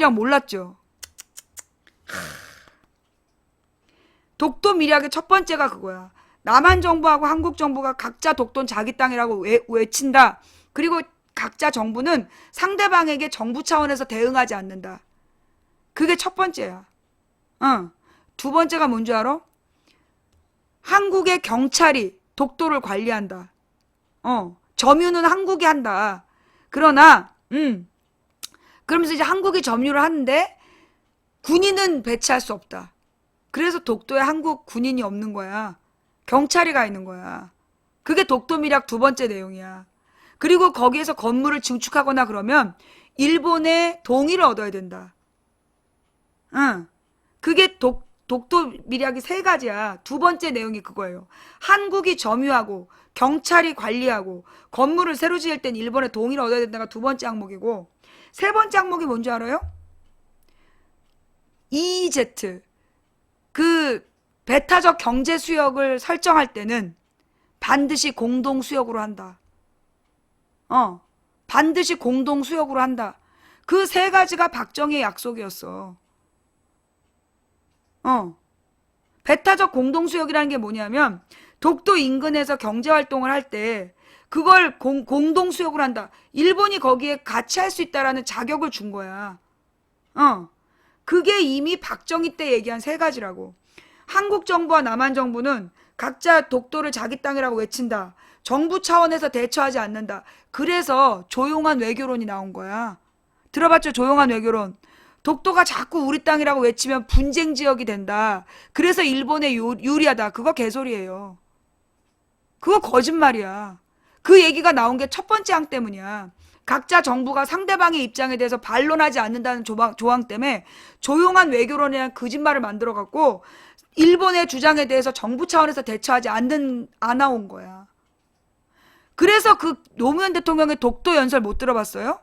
미략 몰랐죠? 독도 미략의 첫 번째가 그거야. 남한 정부하고 한국 정부가 각자 독도는 자기 땅이라고 외친다. 그리고 각자 정부는 상대방에게 정부 차원에서 대응하지 않는다. 그게 첫 번째야. 두 번째가 뭔지 알아? 한국의 경찰이 독도를 관리한다. 점유는 한국이 한다. 그러나 그러면서 이제 한국이 점유를 하는데 군인은 배치할 수 없다. 그래서 독도에 한국 군인이 없는 거야. 경찰이 가 있는 거야. 그게 독도 미략 두 번째 내용이야. 그리고 거기에서 건물을 증축하거나 그러면 일본의 동의를 얻어야 된다. 그게 독도 미략이 세 가지야. 두 번째 내용이 그거예요. 한국이 점유하고 경찰이 관리하고 건물을 새로 지을 땐 일본의 동의를 얻어야 된다가 두 번째 항목이고, 세 번째 항목이 뭔지 알아요? EEZ, 그 배타적 경제 수역을 설정할 때는 반드시 공동 수역으로 한다. 반드시 공동 수역으로 한다. 그 세 가지가 박정희의 약속이었어. 배타적 공동 수역이라는 게 뭐냐면 독도 인근에서 경제 활동을 할 때 그걸 공동 수역으로 한다. 일본이 거기에 같이 할 수 있다라는 자격을 준 거야. 그게 이미 박정희 때 얘기한 세 가지라고. 한국 정부와 남한 정부는 각자 독도를 자기 땅이라고 외친다. 정부 차원에서 대처하지 않는다. 그래서 조용한 외교론이 나온 거야. 들어봤죠? 조용한 외교론. 독도가 자꾸 우리 땅이라고 외치면 분쟁 지역이 된다. 그래서 일본에 유리하다. 그거 개소리예요. 그거 거짓말이야. 그 얘기가 나온 게 첫 번째 항 때문이야. 각자 정부가 상대방의 입장에 대해서 반론하지 않는다는 조항 때문에 조용한 외교론이라는 거짓말을 만들어갖고 일본의 주장에 대해서 정부 차원에서 대처하지 안 나온 거야. 그래서 그 노무현 대통령의 독도 연설 못 들어봤어요?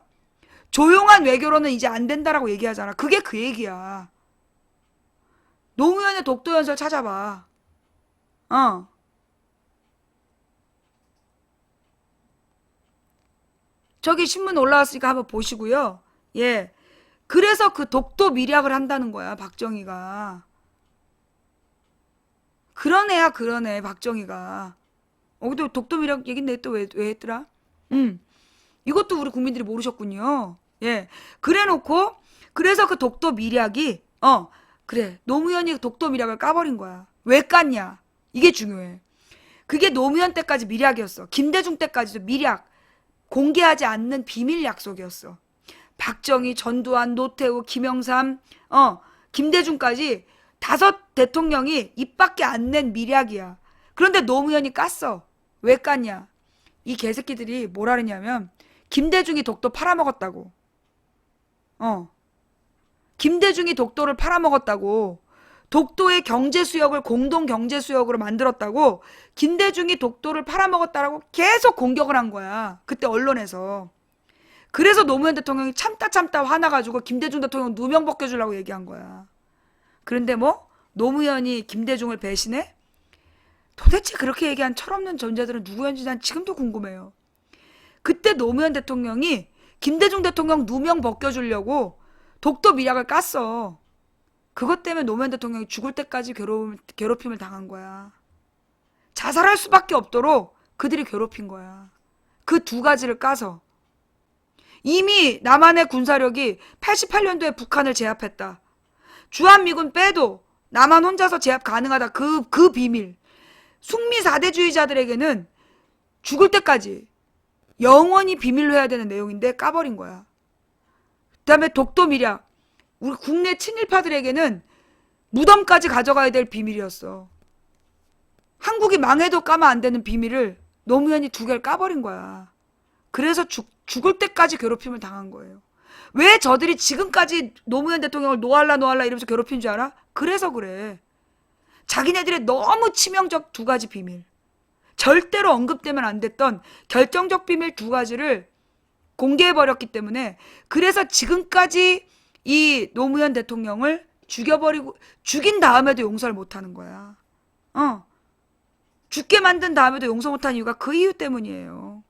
조용한 외교로는 이제 안 된다라고 얘기하잖아. 그게 그 얘기야. 노무현의 독도 연설 찾아봐. 저기 신문 올라왔으니까 한번 보시고요. 예. 그래서 그 독도 미략을 한다는 거야, 박정희가. 그런 애야, 그런 애, 박정희가. 근데 독도 미략 얘긴데 또 왜 했더라? 이것도 우리 국민들이 모르셨군요. 예. 그래 놓고, 그래서 그 독도 미략이, 그래. 노무현이 독도 미략을 까버린 거야. 왜 깠냐? 이게 중요해. 그게 노무현 때까지 미략이었어. 김대중 때까지도 미략. 공개하지 않는 비밀 약속이었어. 박정희, 전두환, 노태우, 김영삼, 김대중까지 5 대통령이 입 밖에 안 낸 미략이야. 그런데 노무현이 깠어. 왜 깠냐? 이 개새끼들이 뭐라 그랬냐면 김대중이 독도 팔아먹었다고. 김대중이 독도를 팔아먹었다고. 독도의 경제수역을 공동 경제수역으로 만들었다고. 김대중이 독도를 팔아먹었다라고 계속 공격을 한 거야. 그때 언론에서. 그래서 노무현 대통령이 참다 화나가지고 김대중 대통령 누명 벗겨주려고 얘기한 거야. 그런데 뭐 노무현이 김대중을 배신해? 도대체 그렇게 얘기한 철없는 존재들은 누구였는지 난 지금도 궁금해요. 그때 노무현 대통령이 김대중 대통령 누명 벗겨주려고 독도 미략을 깠어. 그것 때문에 노무현 대통령이 죽을 때까지 괴롭힘을 당한 거야. 자살할 수밖에 없도록 그들이 괴롭힌 거야. 그 두 가지를 까서. 이미 남한의 군사력이 88년도에 북한을 제압했다. 주한미군 빼도 남한 혼자서 제압 가능하다. 그 비밀. 숙미 4대주의자들에게는 죽을 때까지 영원히 비밀로 해야 되는 내용인데 까버린 거야. 그 다음에 독도 미략. 우리 국내 친일파들에게는 무덤까지 가져가야 될 비밀이었어. 한국이 망해도 까면 안 되는 비밀을 노무현이 2개를 까버린 거야. 그래서 죽을 때까지 괴롭힘을 당한 거예요. 왜 저들이 지금까지 노무현 대통령을 노알라 이러면서 괴롭힌 줄 알아? 그래서 그래. 자기네들의 너무 치명적 2가지 비밀. 절대로 언급되면 안 됐던 결정적 비밀 2가지를 공개해버렸기 때문에, 그래서 지금까지 이 노무현 대통령을 죽여버리고, 죽인 다음에도 용서를 못하는 거야. 죽게 만든 다음에도 용서 못한 이유가 그 이유 때문이에요.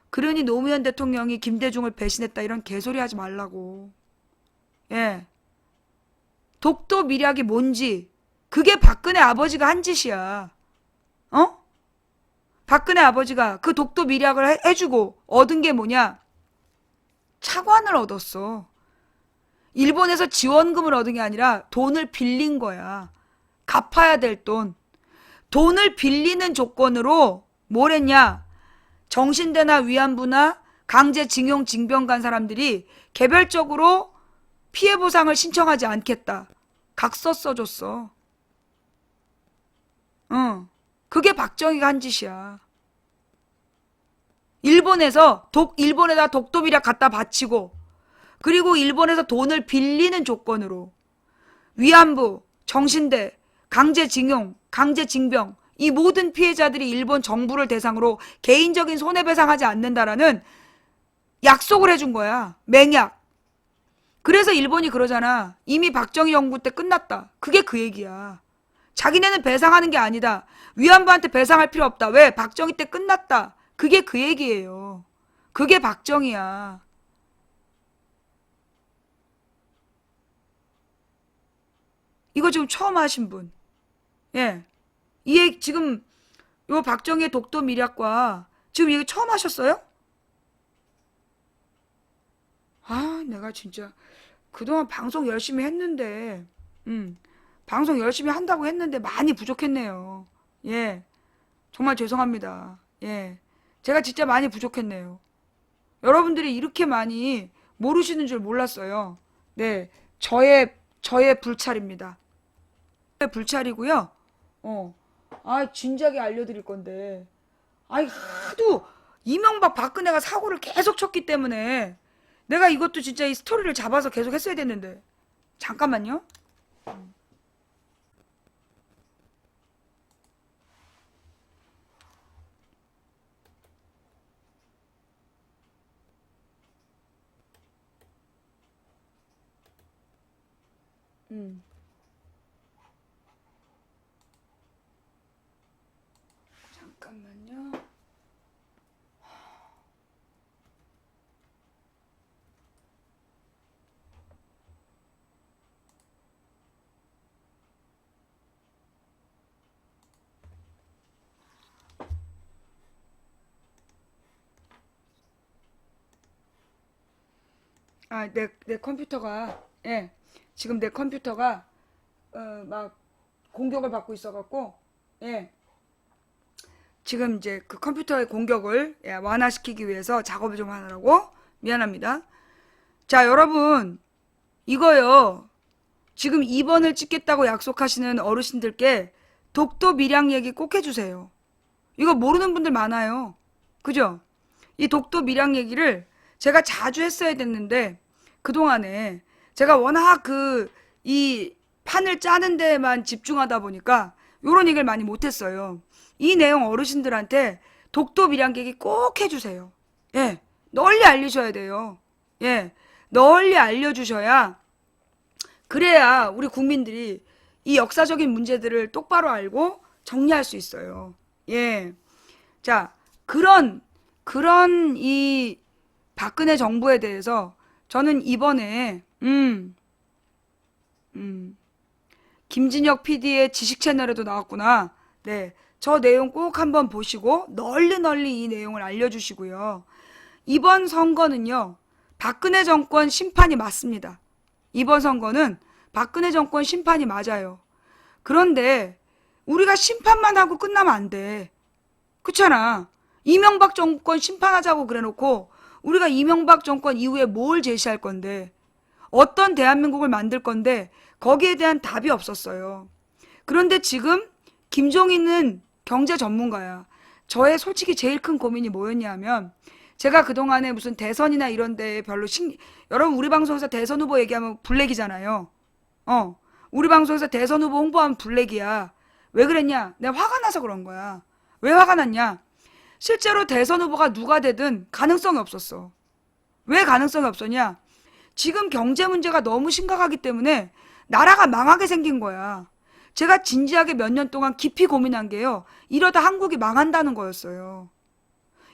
그러니 노무현 대통령이 김대중을 배신했다 이런 개소리 하지 말라고. 예. 독도 밀약이 뭔지 그게 박근혜 아버지가 한 짓이야. 어? 박근혜 아버지가 그 독도 밀약을 해주고 얻은 게 뭐냐? 차관을 얻었어. 일본에서 지원금을 얻은 게 아니라 돈을 빌린 거야. 갚아야 될 돈. 돈을 빌리는 조건으로 뭘 했냐? 정신대나 위안부나 강제징용 징병 간 사람들이 개별적으로 피해 보상을 신청하지 않겠다. 각서 써줬어. 응. 그게 박정희가 한 짓이야. 일본에다 독도 밀약 갖다 바치고, 그리고 일본에서 돈을 빌리는 조건으로 위안부, 정신대, 강제징용, 강제징병 이 모든 피해자들이 일본 정부를 대상으로 개인적인 손해배상하지 않는다라는 약속을 해준 거야. 맹약. 그래서 일본이 그러잖아. 이미 박정희 정부 때 끝났다. 그게 그 얘기야. 자기네는 배상하는 게 아니다. 위안부한테 배상할 필요 없다. 왜? 박정희 때 끝났다. 그게 그 얘기예요. 그게 박정희야. 이거 지금 처음 하신 분. 예. 이 얘기 지금 요 박정희의 독도 밀약과 지금 얘기 처음 하셨어요? 아, 내가 진짜 그동안 방송 열심히 했는데, 방송 열심히 한다고 했는데 많이 부족했네요. 예. 정말 죄송합니다. 예. 제가 진짜 많이 부족했네요. 여러분들이 이렇게 많이 모르시는 줄 몰랐어요. 네. 저의 불찰입니다. 저의 불찰이고요. 어. 아, 진작에 알려드릴 건데. 아이, 하도 이명박 박근혜가 사고를 계속 쳤기 때문에 내가 이것도 진짜 이 스토리를 잡아서 계속 했어야 됐는데. 잠깐만요. 음. 잠깐만요. 아, 내 컴퓨터가, 예. 지금 내 컴퓨터가, 막, 공격을 받고 있어갖고, 예. 지금 이제 그 컴퓨터의 공격을 예, 완화시키기 위해서 작업을 좀 하느라고 미안합니다. 자, 여러분, 이거요. 지금 2번을 찍겠다고 약속하시는 어르신들께 독도 밀양 얘기 꼭 해주세요. 이거 모르는 분들 많아요. 그죠? 이 독도 밀양 얘기를 제가 자주 했어야 됐는데 그동안에 제가 워낙 이 판을 짜는 데만 집중하다 보니까 요런 얘기를 많이 못했어요. 이 내용 어르신들한테 독도 밀양 얘기 꼭 해주세요. 예, 널리 알리셔야 돼요. 예, 널리 알려주셔야 그래야 우리 국민들이 이 역사적인 문제들을 똑바로 알고 정리할 수 있어요. 예. 자, 그런 이 박근혜 정부에 대해서 저는 이번에, 김진혁 PD의 지식 채널에도 나왔구나. 네. 저 내용 꼭 한번 보시고 널리 이 내용을 알려주시고요. 이번 선거는요, 박근혜 정권 심판이 맞습니다. 이번 선거는 박근혜 정권 심판이 맞아요. 그런데 우리가 심판만 하고 끝나면 안 돼. 그렇잖아. 이명박 정권 심판하자고 그래놓고 우리가 이명박 정권 이후에 뭘 제시할 건데, 어떤 대한민국을 만들 건데 거기에 대한 답이 없었어요. 그런데 지금 김종인은 경제 전문가야. 저의 솔직히 제일 큰 고민이 뭐였냐면, 제가 그동안에 무슨 대선이나 이런 데 별로 여러분 우리 방송에서 대선 후보 얘기하면 블랙이잖아요. 우리 방송에서 대선 후보 홍보하면 블랙이야. 왜 그랬냐? 내가 화가 나서 그런 거야. 왜 화가 났냐? 실제로 대선 후보가 누가 되든 가능성이 없었어. 왜 가능성이 없었냐? 지금 경제 문제가 너무 심각하기 때문에 나라가 망하게 생긴 거야. 제가 진지하게 몇 년 동안 깊이 고민한 게요, 이러다 한국이 망한다는 거였어요.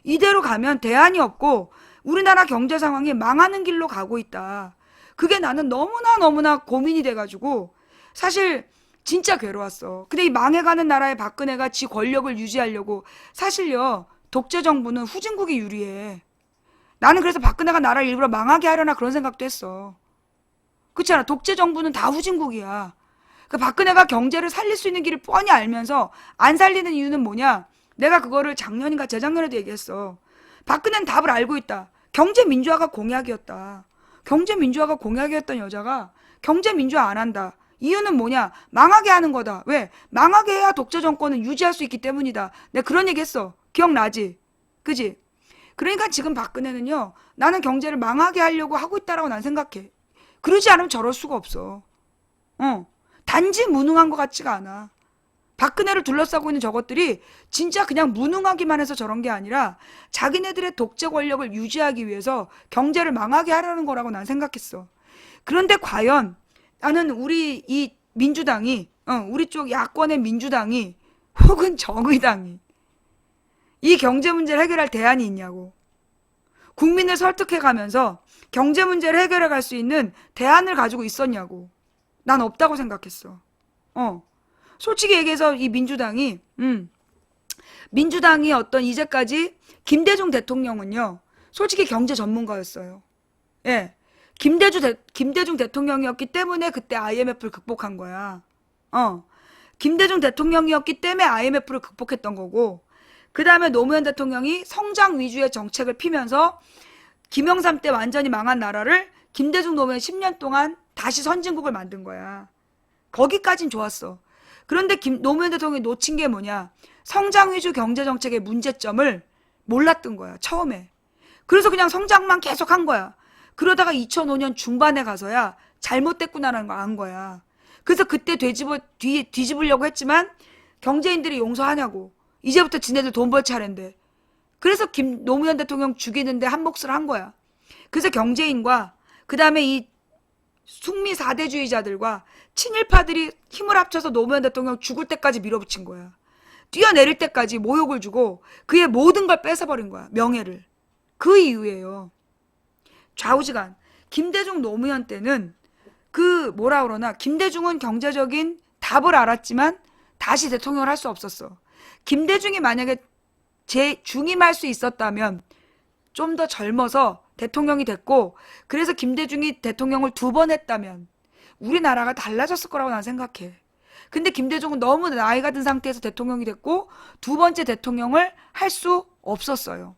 이대로 가면 대안이 없고 우리나라 경제 상황이 망하는 길로 가고 있다. 그게 나는 너무나 고민이 돼가지고 사실 진짜 괴로웠어. 근데 이 망해가는 나라의 박근혜가 지 권력을 유지하려고 사실요 독재 정부는 후진국이 유리해. 나는 그래서 박근혜가 나라를 일부러 망하게 하려나 그런 생각도 했어. 그렇지 않아? 독재 정부는 다 후진국이야. 그 박근혜가 경제를 살릴 수 있는 길을 뻔히 알면서 안 살리는 이유는 뭐냐? 내가 그거를 작년인가 재작년에도 얘기했어. 박근혜는 답을 알고 있다. 경제 민주화가 공약이었다. 경제 민주화가 공약이었던 여자가 경제 민주화 안 한다. 이유는 뭐냐? 망하게 하는 거다. 왜? 망하게 해야 독재 정권은 유지할 수 있기 때문이다. 내가 그런 얘기 했어. 기억나지? 그지? 그러니까 지금 박근혜는요. 나는 경제를 망하게 하려고 하고 있다라고 난 생각해. 그러지 않으면 저럴 수가 없어. 단지 무능한 것 같지가 않아. 박근혜를 둘러싸고 있는 저것들이 진짜 그냥 무능하기만 해서 저런 게 아니라 자기네들의 독재 권력을 유지하기 위해서 경제를 망하게 하려는 거라고 난 생각했어. 그런데 과연 나는 우리 이 민주당이, 우리 쪽 야권의 민주당이 혹은 정의당이 이 경제 문제를 해결할 대안이 있냐고. 국민을 설득해 가면서 경제 문제를 해결해 갈 수 있는 대안을 가지고 있었냐고. 난 없다고 생각했어. 솔직히 얘기해서 이 민주당이 어떤 이제까지 김대중 대통령은요, 솔직히 경제 전문가였어요. 예. 김대중 대통령이었기 때문에 그때 IMF를 극복한 거야. 김대중 대통령이었기 때문에 IMF를 극복했던 거고, 그 다음에 노무현 대통령이 성장 위주의 정책을 피면서 김영삼 때 완전히 망한 나라를 김대중 노무현 10년 동안 다시 선진국을 만든 거야. 거기까진 좋았어. 그런데 노무현 대통령이 놓친 게 뭐냐? 성장 위주 경제 정책의 문제점을 몰랐던 거야. 처음에. 그래서 그냥 성장만 계속 한 거야. 그러다가 2005년 중반에 가서야 잘못됐구나라는 걸 안 거야. 그래서 그때 뒤집으려고 했지만 경제인들이 용서하냐고. 이제부터 지네들 돈 벌 차례인데. 그래서 노무현 대통령 죽이는데 한 몫을 한 거야. 그래서 경제인과 그 다음에 이 숙미 4대주의자들과 친일파들이 힘을 합쳐서 노무현 대통령 죽을 때까지 밀어붙인 거야. 뛰어내릴 때까지 모욕을 주고 그의 모든 걸 뺏어버린 거야. 명예를. 그 이유예요. 좌우지간. 김대중 노무현 때는 김대중은 경제적인 답을 알았지만 다시 대통령을 할 수 없었어. 김대중이 만약에 중임할 수 있었다면 좀 더 젊어서 대통령이 됐고, 그래서 김대중이 대통령을 2번 했다면 우리나라가 달라졌을 거라고 난 생각해. 근데 김대중은 너무 나이가 든 상태에서 대통령이 됐고 2번째 대통령을 할 수 없었어요.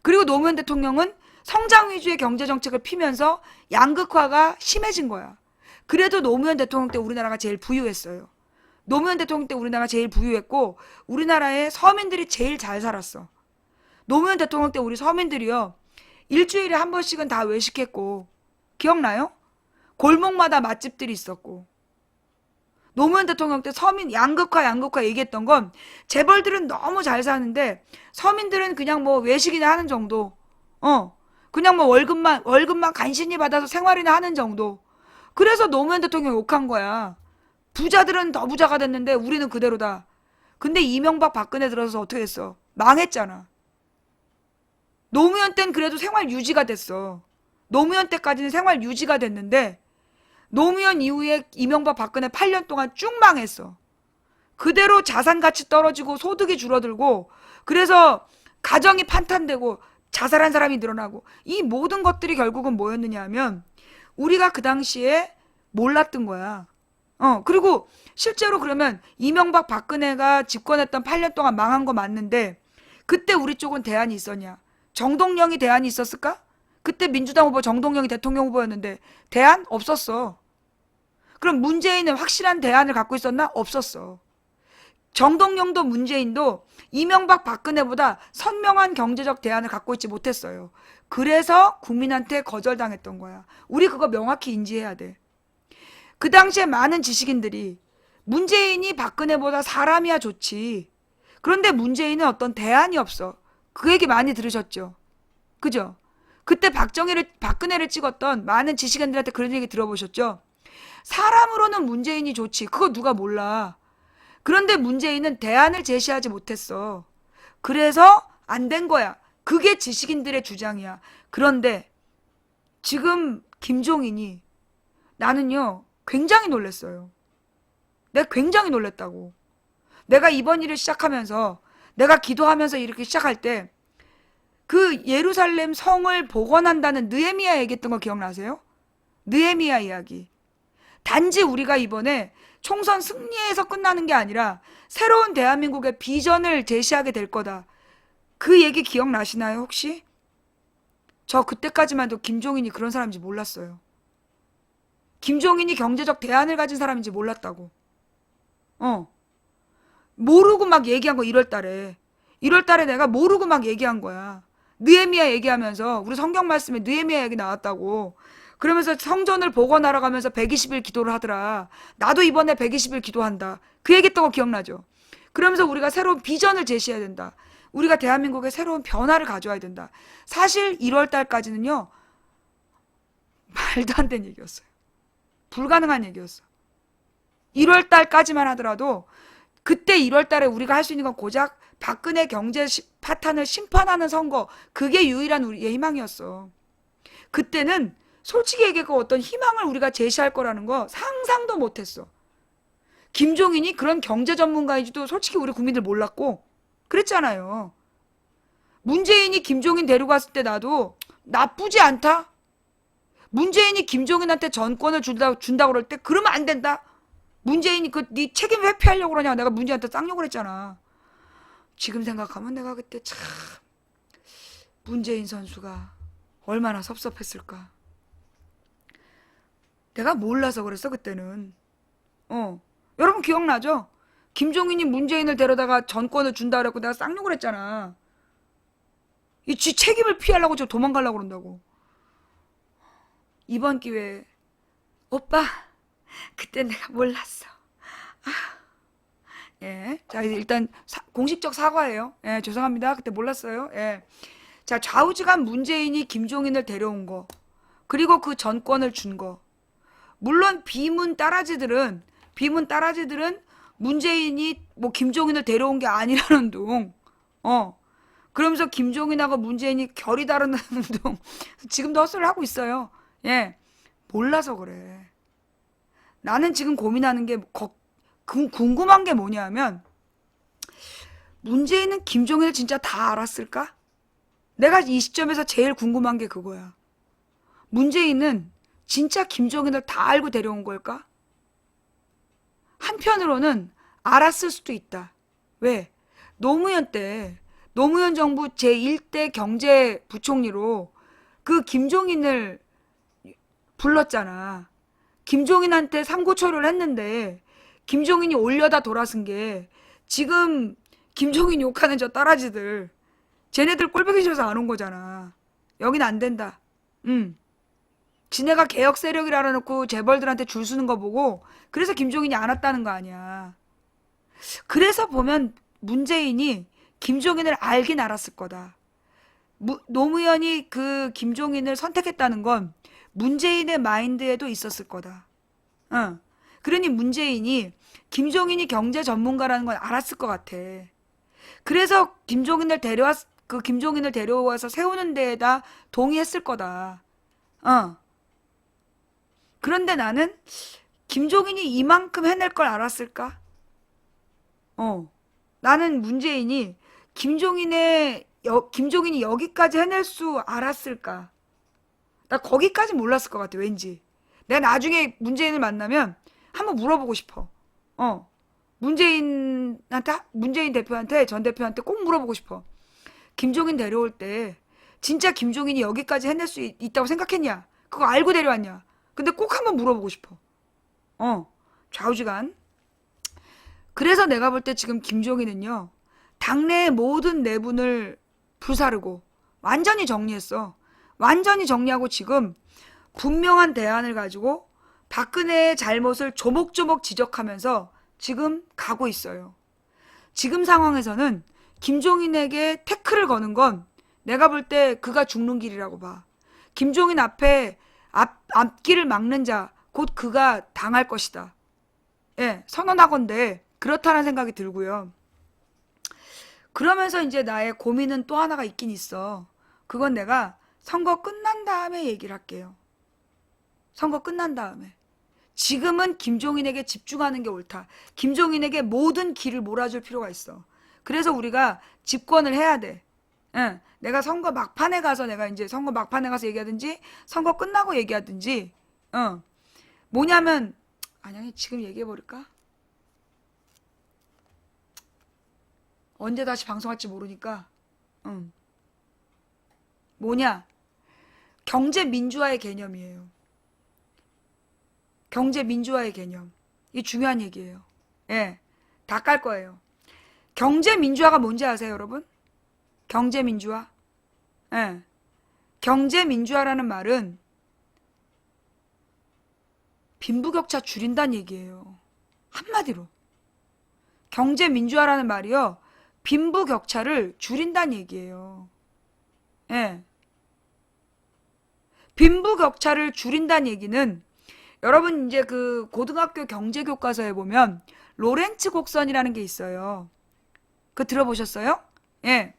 그리고 노무현 대통령은 성장 위주의 경제 정책을 피면서 양극화가 심해진 거야. 그래도 노무현 대통령 때 우리나라가 제일 부유했어요. 노무현 대통령 때 우리나라가 제일 부유했고 우리나라의 서민들이 제일 잘 살았어. 노무현 대통령 때 우리 서민들이요. 일주일에 한 번씩은 다 외식했고, 기억나요? 골목마다 맛집들이 있었고. 노무현 대통령 때 서민 양극화 얘기했던 건 재벌들은 너무 잘 사는데 서민들은 그냥 뭐 외식이나 하는 정도. 그냥 뭐 월급만 간신히 받아서 생활이나 하는 정도. 그래서 노무현 대통령 욕한 거야. 부자들은 더 부자가 됐는데 우리는 그대로다. 근데 이명박 박근혜 들어서 어떻게 했어? 망했잖아. 노무현 때는 그래도 생활 유지가 됐어. 노무현 때까지는 생활 유지가 됐는데 노무현 이후에 이명박 박근혜 8년 동안 쭉 망했어. 그대로 자산 가치 떨어지고 소득이 줄어들고 그래서 가정이 판탄되고 자살한 사람이 늘어나고 이 모든 것들이 결국은 뭐였느냐 하면 우리가 그 당시에 몰랐던 거야. 그리고 실제로 그러면 이명박 박근혜가 집권했던 8년 동안 망한 거 맞는데 그때 우리 쪽은 대안이 있었냐? 정동영이 대안이 있었을까? 그때 민주당 후보 정동영이 대통령 후보였는데 대안? 없었어. 그럼 문재인은 확실한 대안을 갖고 있었나? 없었어. 정동영도 문재인도 이명박 박근혜보다 선명한 경제적 대안을 갖고 있지 못했어요. 그래서 국민한테 거절당했던 거야. 우리 그거 명확히 인지해야 돼. 그 당시에 많은 지식인들이 문재인이 박근혜보다 사람이야 좋지. 그런데 문재인은 어떤 대안이 없어. 그 얘기 많이 들으셨죠? 그죠? 그때 박근혜를 찍었던 많은 지식인들한테 그런 얘기 들어보셨죠? 사람으로는 문재인이 좋지. 그거 누가 몰라. 그런데 문재인은 대안을 제시하지 못했어. 그래서 안 된 거야. 그게 지식인들의 주장이야. 그런데 지금 김종인이 나는요 굉장히 놀랐어요. 내가 굉장히 놀랐다고. 내가 이번 일을 시작하면서 내가 기도하면서 이렇게 시작할 때 그 예루살렘 성을 복원한다는 느헤미야 얘기했던 거 기억나세요? 느헤미야 이야기. 단지 우리가 이번에 총선 승리해서 끝나는 게 아니라 새로운 대한민국의 비전을 제시하게 될 거다. 그 얘기 기억나시나요 혹시? 저 그때까지만 해도 김종인이 그런 사람인지 몰랐어요. 김종인이 경제적 대안을 가진 사람인지 몰랐다고. 모르고 막 얘기한 거 1월 달에. 1월 달에 내가 모르고 막 얘기한 거야. 느헤미야 얘기하면서 우리 성경 말씀에 느헤미야 얘기 나왔다고. 그러면서 성전을 복원하러 가면서 120일 기도를 하더라. 나도 이번에 120일 기도한다. 그 얘기했던 거 기억나죠? 그러면서 우리가 새로운 비전을 제시해야 된다. 우리가 대한민국에 새로운 변화를 가져와야 된다. 사실 1월 달까지는요. 말도 안 되는 얘기였어요. 불가능한 얘기였어. 1월 달까지만 하더라도 그때 1월 달에 우리가 할 수 있는 건 고작 박근혜 경제 파탄을 심판하는 선거. 그게 유일한 우리의 희망이었어. 그때는 솔직히 얘기하고 어떤 희망을 우리가 제시할 거라는 거 상상도 못했어. 김종인이 그런 경제 전문가인지도 솔직히 우리 국민들 몰랐고 그랬잖아요. 문재인이 김종인 데려갔을 때 나도 나쁘지 않다. 문재인이 김종인한테 전권을 준다고 그럴 때 그러면 안 된다. 문재인이 네 책임 회피하려고 그러냐. 내가 문재인한테 쌍욕을 했잖아. 지금 생각하면 내가 그때 참 문재인 선수가 얼마나 섭섭했을까. 내가 몰라서 그랬어 그때는. 여러분 기억나죠? 김종인이 문재인을 데려다가 전권을 준다 그랬고 내가 쌍욕을 했잖아. 이 지 책임을 피하려고 저 도망가려고 그런다고. 이번 기회에 오빠 그때 내가 몰랐어. 예. 자, 일단 공식적 사과예요. 예, 죄송합니다. 그때 몰랐어요. 예. 자, 좌우지간 문재인이 김종인을 데려온 거. 그리고 그 전권을 준 거. 물론 비문 따라지들은 문재인이 뭐 김종인을 데려온 게 아니라는 둥. 그러면서 김종인하고 문재인이 결이 다르는 둥. 지금도 헛소리를 하고 있어요. 예. 몰라서 그래. 나는 지금 고민하는 게 궁금한 게 뭐냐면 문재인은 김종인을 진짜 다 알았을까? 내가 이 시점에서 제일 궁금한 게 그거야. 문재인은 진짜 김종인을 다 알고 데려온 걸까? 한편으로는 알았을 수도 있다. 왜? 노무현 정부 제1대 경제부총리로 그 김종인을 불렀잖아. 김종인한테 삼고초려를 했는데 김종인이 올려다 돌아선 게 지금 김종인 욕하는 저 따라지들 쟤네들 꼴보기 싫어서 안 온 거잖아. 여긴 안 된다. 지네가 개혁 세력이라 놓고 재벌들한테 줄 서는 거 보고 그래서 김종인이 안 왔다는 거 아니야. 그래서 보면 문재인이 김종인을 알긴 알았을 거다. 노무현이 그 김종인을 선택했다는 건 문재인의 마인드에도 있었을 거다. 그러니 문재인이 김종인이 경제 전문가라는 건 알았을 것 같아. 그래서 김종인을 데려와서 세우는 데에다 동의했을 거다. 그런데 나는 김종인이 이만큼 해낼 걸 알았을까? 나는 문재인이 김종인이 여기까지 해낼 수 알았을까? 나 거기까지 몰랐을 것 같아, 왠지. 내가 나중에 문재인을 만나면 한번 물어보고 싶어. 문재인 대표한테, 전 대표한테 꼭 물어보고 싶어. 김종인 데려올 때 진짜 김종인이 여기까지 해낼 수 있다고 생각했냐? 그거 알고 데려왔냐? 근데 꼭 한번 물어보고 싶어. 좌우지간. 그래서 내가 볼 때 지금 김종인은요, 당내의 모든 내분을 불사르고 완전히 정리했어. 완전히 정리하고 지금 분명한 대안을 가지고 박근혜의 잘못을 조목조목 지적하면서 지금 가고 있어요. 지금 상황에서는 김종인에게 태클을 거는 건 내가 볼 때 그가 죽는 길이라고 봐. 김종인 앞길을 막는 자, 곧 그가 당할 것이다. 예, 선언하건대 그렇다는 생각이 들고요. 그러면서 이제 나의 고민은 또 하나가 있긴 있어. 그건 내가 선거 끝난 다음에 얘기를 할게요. 선거 끝난 다음에. 지금은 김종인에게 집중하는 게 옳다. 김종인에게 모든 길을 몰아줄 필요가 있어. 그래서 우리가 집권을 해야 돼. 응. 내가 선거 막판에 가서 내가 이제 선거 막판에 가서 얘기하든지 선거 끝나고 얘기하든지 뭐냐면 아니 지금 얘기해버릴까? 언제 다시 방송할지 모르니까 뭐냐? 경제민주화의 개념이에요. 경제민주화의 개념. 이게 중요한 얘기예요. 예, 다 깔 거예요. 경제민주화가 뭔지 아세요, 여러분? 경제민주화? 예. 경제민주화라는 말은 빈부격차 줄인다는 얘기예요. 한마디로. 경제민주화라는 말이요. 빈부격차를 줄인다는 얘기예요. 예. 빈부격차를 줄인다는 얘기는 여러분 이제 그 고등학교 경제교과서에 보면 로렌츠 곡선이라는 게 있어요. 그거 들어보셨어요? 예.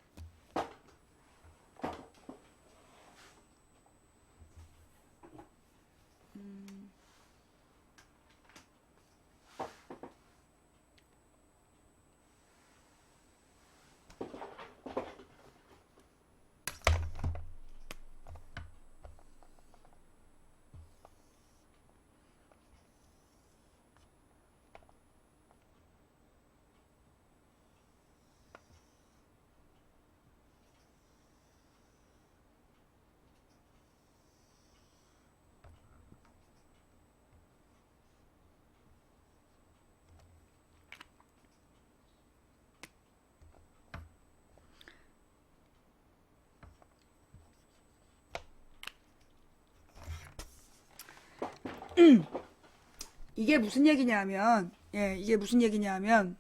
이게 무슨 얘기냐면, 예, 이게 무슨 얘기냐면,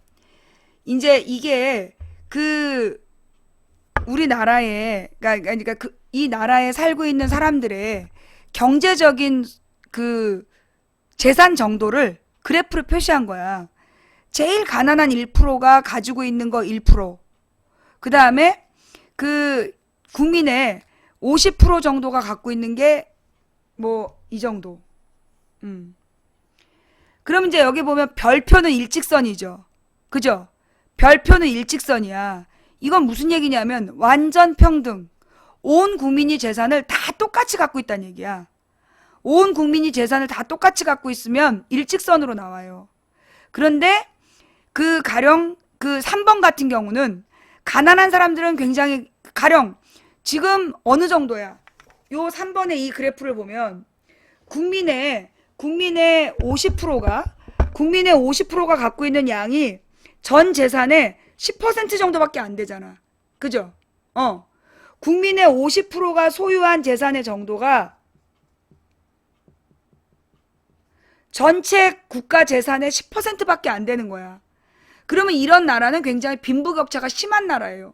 이제 이게 그 우리나라에, 그러니까 이 나라에 살고 있는 사람들의 경제적인 그 재산 정도를 그래프로 표시한 거야. 제일 가난한 1%가 가지고 있는 거 1%. 그 다음에 그 국민의 50% 정도가 갖고 있는 게 뭐 이 정도. 그럼 이제 여기 보면 별표는 일직선이죠. 그죠? 별표는 일직선이야. 이건 무슨 얘기냐면 완전 평등. 온 국민이 재산을 다 똑같이 갖고 있다는 얘기야. 온 국민이 재산을 다 똑같이 갖고 있으면 일직선으로 나와요. 그런데 그 가령 그 3번 같은 경우는 가난한 사람들은 굉장히 가령 지금 어느 정도야. 요 3번의 이 그래프를 보면 국민의 50%가 갖고 있는 양이 전 재산의 10% 정도밖에 안 되잖아. 그죠? 국민의 50%가 소유한 재산의 정도가 전체 국가 재산의 10%밖에 안 되는 거야. 그러면 이런 나라는 굉장히 빈부격차가 심한 나라예요.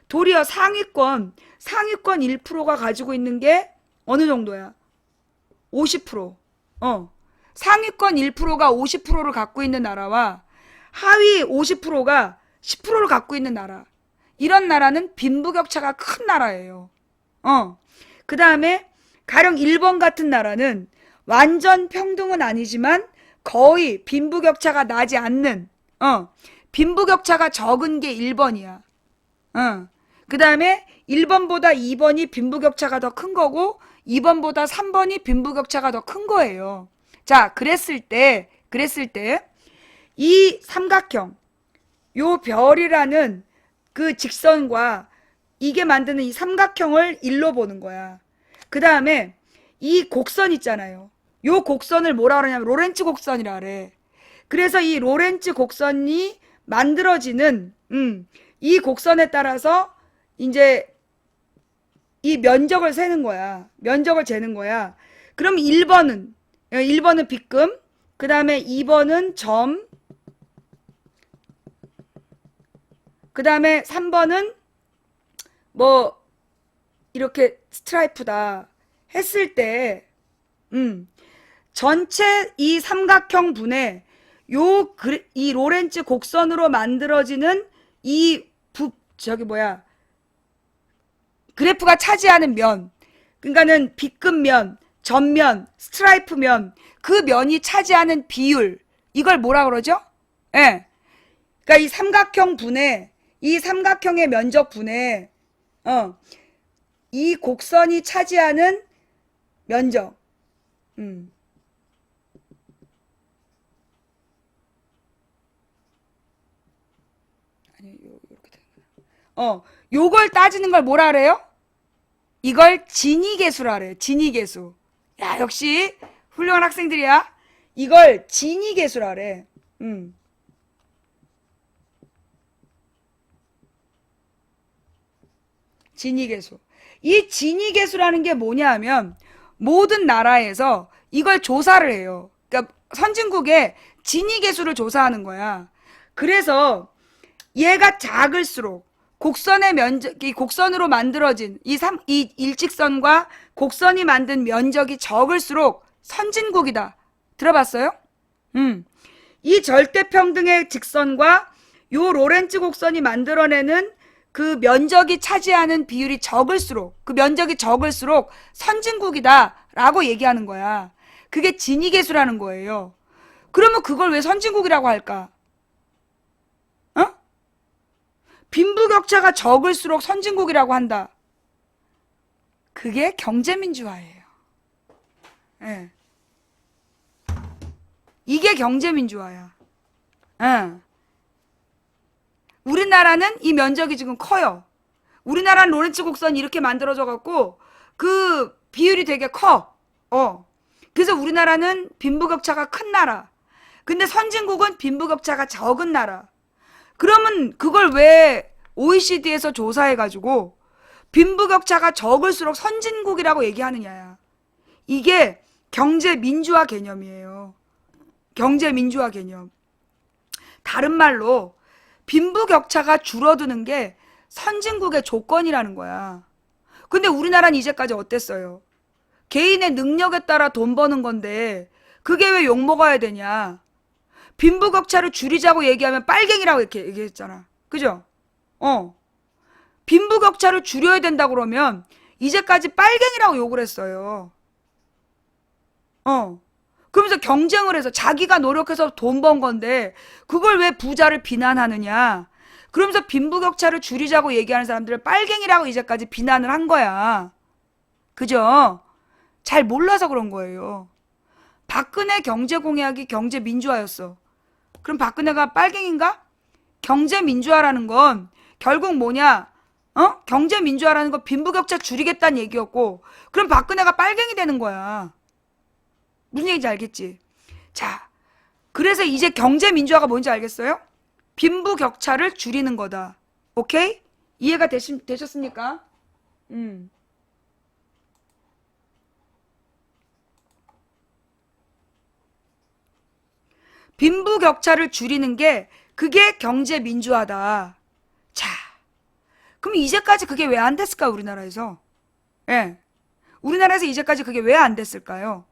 도리어 상위권 1%가 가지고 있는 게 어느 정도야? 50%. 상위권 1%가 50%를 갖고 있는 나라와 하위 50%가 10%를 갖고 있는 나라. 이런 나라는 빈부격차가 큰 나라예요. 그 다음에 가령 일본 같은 나라는 완전 평등은 아니지만 거의 빈부격차가 나지 않는, 빈부격차가 적은 게 1번이야. 그 다음에 1번보다 2번이 빈부격차가 더 큰 거고 2번보다 3번이 빈부격차가 더 큰 거예요. 자, 그랬을 때 이 삼각형, 요 별이라는 그 직선과 이게 만드는 이 삼각형을 일로 보는 거야. 그 다음에 이 곡선 있잖아요. 요 곡선을 뭐라 그러냐면 로렌츠 곡선이라 그래. 그래서 이 로렌츠 곡선이 만들어지는 이 곡선에 따라서 이제 이 면적을 세는 거야. 면적을 재는 거야. 그럼 1번은 빗금, 그 다음에 2번은 점, 그 다음에 3번은 뭐 이렇게 스트라이프다 했을 때 전체 이 삼각형 분에 이 로렌츠 곡선으로 만들어지는 이 그래프가 차지하는 면, 그러니까는 빗금면, 전면, 스트라이프면 그 면이 차지하는 비율 이걸 뭐라 그러죠? 예. 그러니까 이 삼각형 분의 이 삼각형의 면적 분의 이 곡선이 차지하는 면적. 아니 요렇게 되는 거야. 요걸 따지는 걸 뭐라 그래요? 이걸 진위계수라 그래요. 진위계수. 야, 역시 훌륭한 학생들이야. 이걸 진위계수라 그래. 진위계수. 이 진위계수라는 게 뭐냐 하면 모든 나라에서 이걸 조사를 해요. 그러니까 선진국에 진위계수를 조사하는 거야. 그래서 얘가 작을수록 곡선의 면적, 이 곡선으로 만들어진 이 일직선과 곡선이 만든 면적이 적을수록 선진국이다. 들어봤어요? 이 절대평등의 직선과 요 로렌츠 곡선이 만들어내는 그 면적이 차지하는 비율이 적을수록, 그 면적이 적을수록 선진국이다 라고 얘기하는 거야. 그게 진위계수라는 거예요. 그러면 그걸 왜 선진국이라고 할까? 빈부격차가 적을수록 선진국이라고 한다. 그게 경제민주화예요. 예. 이게 경제민주화야. 우리나라는 이 면적이 지금 커요. 우리나라는 로렌츠 곡선이 이렇게 만들어져 갖고 그 비율이 되게 커. 그래서 우리나라는 빈부격차가 큰 나라. 근데 선진국은 빈부격차가 적은 나라. 그러면 그걸 왜 OECD에서 조사해가지고 빈부격차가 적을수록 선진국이라고 얘기하느냐야. 이게 경제민주화 개념이에요. 경제민주화 개념. 다른 말로 빈부격차가 줄어드는 게 선진국의 조건이라는 거야. 근데 우리나라는 이제까지 어땠어요? 개인의 능력에 따라 돈 버는 건데 그게 왜 욕먹어야 되냐. 빈부격차를 줄이자고 얘기하면 빨갱이라고 이렇게 얘기했잖아. 그죠? 빈부격차를 줄여야 된다 그러면 이제까지 빨갱이라고 욕을 했어요. 그러면서 경쟁을 해서 자기가 노력해서 돈 번 건데 그걸 왜 부자를 비난하느냐. 그러면서 빈부격차를 줄이자고 얘기하는 사람들을 빨갱이라고 이제까지 비난을 한 거야. 그죠? 잘 몰라서 그런 거예요. 박근혜 경제공약이 경제민주화였어. 그럼 박근혜가 빨갱인가? 경제민주화라는 건 결국 뭐냐? 경제민주화라는 건 빈부격차 줄이겠다는 얘기였고 그럼 박근혜가 빨갱이 되는 거야. 무슨 얘기인지 알겠지? 자, 그래서 이제 경제민주화가 뭔지 알겠어요? 빈부격차를 줄이는 거다. 오케이? 이해가 되셨습니까? 빈부격차를 줄이는 게 그게 경제민주화다. 자, 그럼 이제까지 그게 왜 안 됐을까 우리나라에서? 예. 우리나라에서 이제까지 그게 왜 안 됐을까요?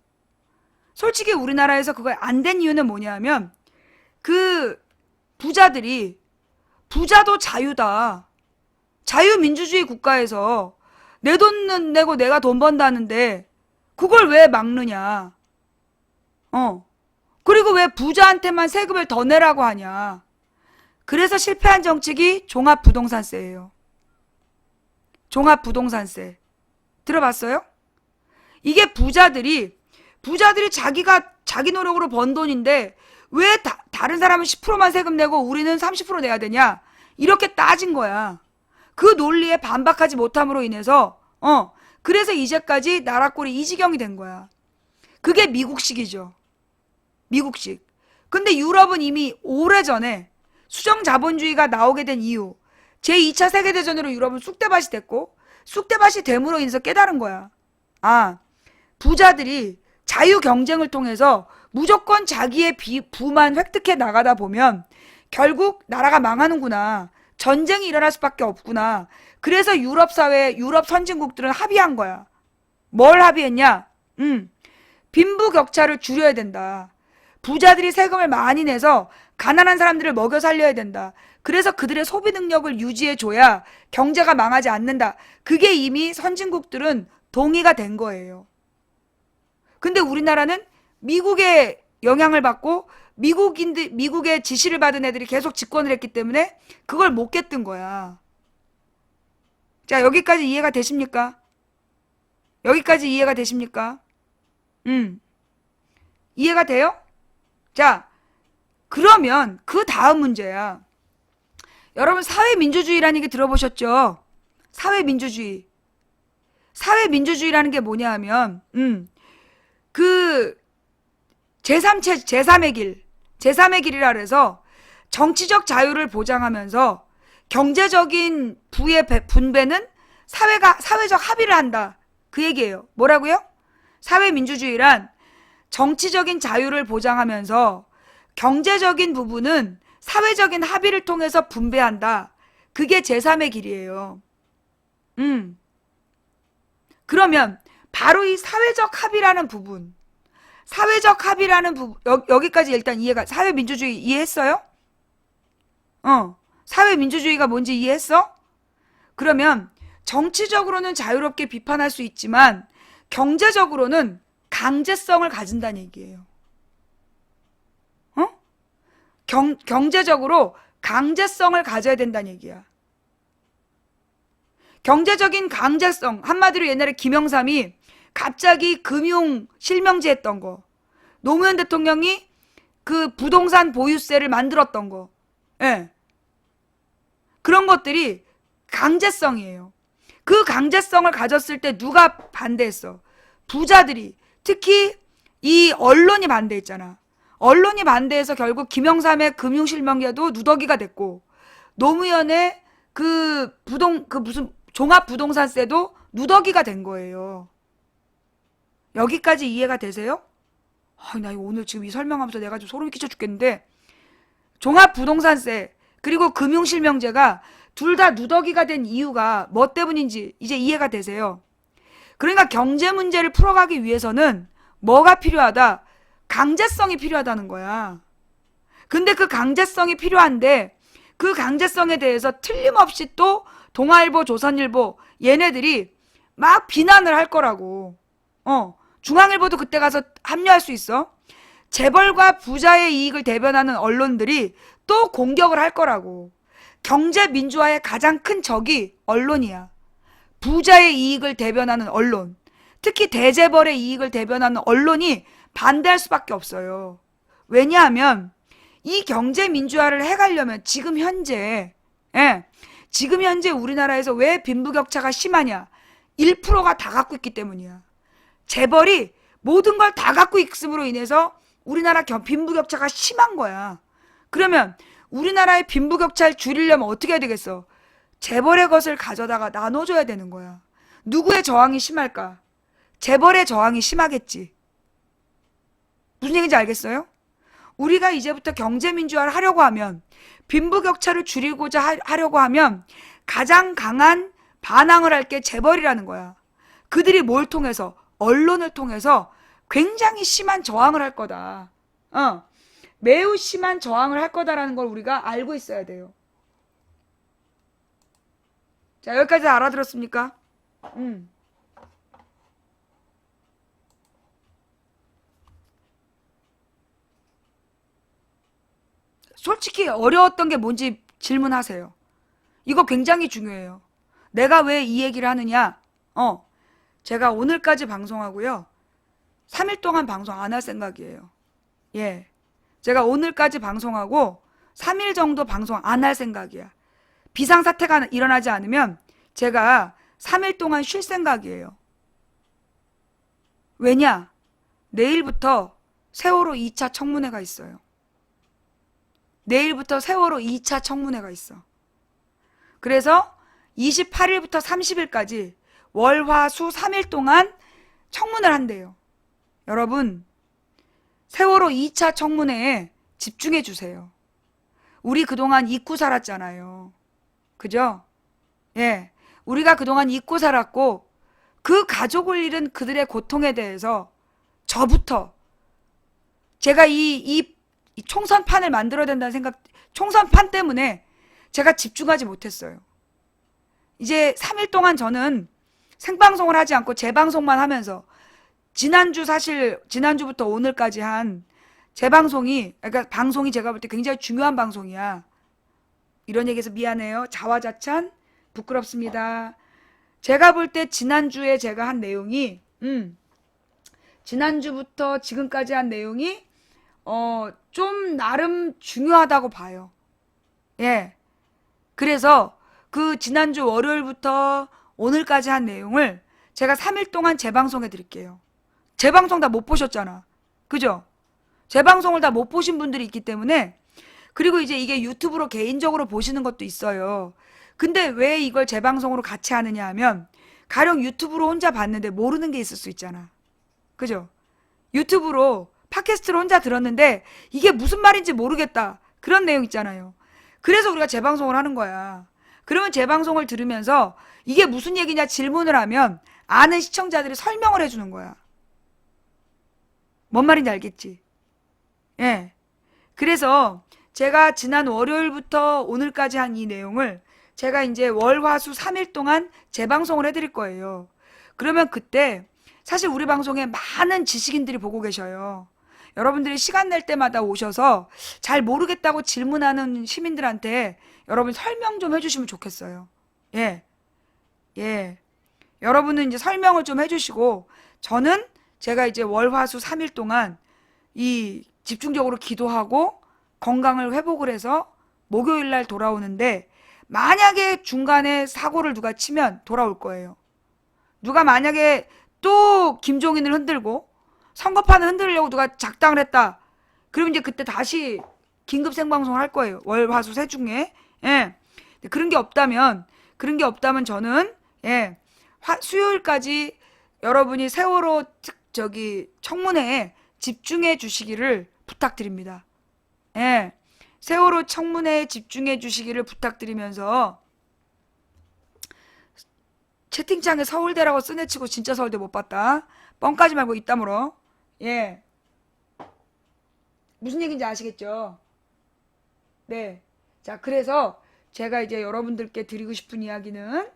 솔직히 우리나라에서 그거 안 된 이유는 뭐냐면 그 부자들이 부자도 자유다. 자유민주주의 국가에서 내 돈 내고 내가 돈 번다는데 그걸 왜 막느냐. 그리고 왜 부자한테만 세금을 더 내라고 하냐. 그래서 실패한 정책이 종합부동산세예요. 종합부동산세. 들어봤어요? 이게 부자들이 자기가 자기 노력으로 번 돈인데 왜 다른 사람은 10%만 세금 내고 우리는 30% 내야 되냐? 이렇게 따진 거야. 그 논리에 반박하지 못함으로 인해서 그래서 이제까지 나라꼴이 이 지경이 된 거야. 그게 미국식이죠. 미국식. 근데 유럽은 이미 오래전에 수정자본주의가 나오게 된 이유 제2차 세계대전으로 유럽은 쑥대밭이 됐고 쑥대밭이 됨으로 인해서 깨달은 거야. 아, 부자들이 자유경쟁을 통해서 무조건 자기의 부만 획득해 나가다 보면 결국 나라가 망하는구나. 전쟁이 일어날 수밖에 없구나. 그래서 유럽 사회, 유럽 선진국들은 합의한 거야. 뭘 합의했냐? 빈부격차를 줄여야 된다. 부자들이 세금을 많이 내서 가난한 사람들을 먹여 살려야 된다. 그래서 그들의 소비 능력을 유지해줘야 경제가 망하지 않는다. 그게 이미 선진국들은 동의가 된 거예요. 근데 우리나라는 미국의 영향을 받고 미국의 지시를 받은 애들이 계속 집권을 했기 때문에 그걸 못 깼던 거야. 자, 여기까지 이해가 되십니까? 여기까지 이해가 되십니까? 이해가 돼요? 자, 그러면 그 다음 문제야. 여러분, 사회민주주의라는 게 들어보셨죠? 사회민주주의. 사회민주주의라는 게 뭐냐 하면, 그, 제3의 길, 제3의 길이라 그래서 정치적 자유를 보장하면서 경제적인 부의 분배는 사회적 합의를 한다. 그 얘기예요. 뭐라고요? 사회민주주의란 정치적인 자유를 보장하면서 경제적인 부분은 사회적인 합의를 통해서 분배한다. 그게 제3의 길이에요. 그러면 바로 이 사회적 합의라는 부분, 여기까지 일단 이해가, 사회민주주의 이해했어요? 사회민주주의가 뭔지 이해했어? 그러면 정치적으로는 자유롭게 비판할 수 있지만 경제적으로는 강제성을 가진다는 얘기예요. 경제적으로 강제성을 가져야 된다는 얘기야. 경제적인 강제성, 한마디로 옛날에 김영삼이 갑자기 금융 실명제 했던 거, 노무현 대통령이 그 부동산 보유세를 만들었던 거, 예. 그런 것들이 강제성이에요. 그 강제성을 가졌을 때 누가 반대했어? 부자들이. 특히 이 언론이 반대했잖아. 언론이 반대해서 결국 김영삼의 금융실명제도 누더기가 됐고, 노무현의 무슨 종합부동산세도 누더기가 된 거예요. 여기까지 이해가 되세요? 나 이거 오늘 지금 이 설명하면서 내가 좀 소름이 끼쳐 죽겠는데, 종합부동산세 그리고 금융실명제가 둘 다 누더기가 된 이유가 뭐 때문인지 이제 이해가 되세요? 그러니까 경제 문제를 풀어가기 위해서는 뭐가 필요하다? 강제성이 필요하다는 거야. 근데 그 강제성이 필요한데 그 강제성에 대해서 틀림없이 또 동아일보, 조선일보 얘네들이 막 비난을 할 거라고. 중앙일보도 그때 가서 합류할 수 있어. 재벌과 부자의 이익을 대변하는 언론들이 또 공격을 할 거라고. 경제 민주화의 가장 큰 적이 언론이야. 부자의 이익을 대변하는 언론, 특히 대재벌의 이익을 대변하는 언론이 반대할 수밖에 없어요. 왜냐하면 이 경제 민주화를 해가려면 지금 현재 우리나라에서 왜 빈부격차가 심하냐? 1%가 다 갖고 있기 때문이야. 재벌이 모든 걸 다 갖고 있음으로 인해서 우리나라 빈부격차가 심한 거야. 그러면 우리나라의 빈부격차를 줄이려면 어떻게 해야 되겠어? 재벌의 것을 가져다가 나눠줘야 되는 거야. 누구의 저항이 심할까? 재벌의 저항이 심하겠지. 무슨 얘기인지 알겠어요? 우리가 이제부터 경제민주화를 하려고 하면, 빈부격차를 줄이고자 하려고 하면 가장 강한 반항을 할 게 재벌이라는 거야. 그들이 뭘 통해서? 언론을 통해서 굉장히 심한 저항을 할 거다. 매우 심한 저항을 할 거다라는 걸 우리가 알고 있어야 돼요. 자, 여기까지 알아들었습니까? 솔직히 어려웠던 게 뭔지 질문하세요. 이거 굉장히 중요해요. 내가 왜 이 얘기를 하느냐? 제가 오늘까지 방송하고요. 3일 동안 방송 안 할 생각이에요. 예. 제가 오늘까지 방송하고 3일 정도 방송 안 할 생각이야. 비상사태가 일어나지 않으면 제가 3일 동안 쉴 생각이에요. 왜냐? 내일부터 세월호 2차 청문회가 있어요. 내일부터 세월호 2차 청문회가 있어. 그래서 28일부터 30일까지 월, 화, 수 3일 동안 청문회를 한대요. 여러분, 세월호 2차 청문회에 집중해 주세요. 우리 그동안 잊고 살았잖아요. 그죠? 예. 우리가 그동안 잊고 살았고, 그 가족을 잃은 그들의 고통에 대해서 저부터 제가 이 총선판을 만들어야 된다는 생각, 총선판 때문에 제가 집중하지 못했어요. 이제 3일 동안 저는 생방송을 하지 않고 재방송만 하면서 사실 지난주부터 오늘까지 한 제 방송이, 그러니까 방송이 제가 볼 때 굉장히 중요한 방송이야. 이런 얘기해서 미안해요. 자화자찬 부끄럽습니다. 제가 볼 때 지난주에 제가 한 내용이 지난주부터 지금까지 한 내용이 좀 나름 중요하다고 봐요. 예. 그래서 그 지난주 월요일부터 오늘까지 한 내용을 제가 3일 동안 재방송해 드릴게요. 제 방송 다 못 보셨잖아. 그죠? 제 방송을 다 못 보신 분들이 있기 때문에. 그리고 이제 이게 유튜브로 개인적으로 보시는 것도 있어요. 근데 왜 이걸 재방송으로 같이 하느냐 하면 가령 유튜브로 혼자 봤는데 모르는 게 있을 수 있잖아. 그죠? 유튜브로 팟캐스트로 혼자 들었는데 이게 무슨 말인지 모르겠다. 그런 내용 있잖아요. 그래서 우리가 재방송을 하는 거야. 그러면 재방송을 들으면서 이게 무슨 얘기냐 질문을 하면 아는 시청자들이 설명을 해주는 거야. 뭔 말인지 알겠지? 예. 그래서 제가 지난 월요일부터 오늘까지 한 이 내용을 제가 이제 월, 화, 수 3일 동안 재방송을 해드릴 거예요. 그러면 그때 사실 우리 방송에 많은 지식인들이 보고 계셔요. 여러분들이 시간 낼 때마다 오셔서 잘 모르겠다고 질문하는 시민들한테 여러분 설명 좀 해주시면 좋겠어요. 예. 예. 여러분은 이제 설명을 좀 해주시고 저는 제가 이제 월, 화, 수 3일 동안 이 집중적으로 기도하고 건강을 회복을 해서 목요일 날 돌아오는데 만약에 중간에 사고를 누가 치면 돌아올 거예요. 누가 만약에 또 김종인을 흔들고 선거판을 흔들려고 누가 작당을 했다. 그러면 이제 그때 다시 긴급 생방송을 할 거예요. 월, 화, 수 세 중에. 예. 그런 게 없다면 저는 예. 수요일까지 여러분이 세월호 청문회에 집중해 주시기를 부탁드립니다. 예. 세월호 청문회에 집중해 주시기를 부탁드리면서 채팅창에 서울대라고 쓰네치고 진짜 서울대 못 봤다. 뻥까지 말고 이따 물어. 예. 무슨 얘기인지 아시겠죠? 네. 자, 그래서 제가 이제 여러분들께 드리고 싶은 이야기는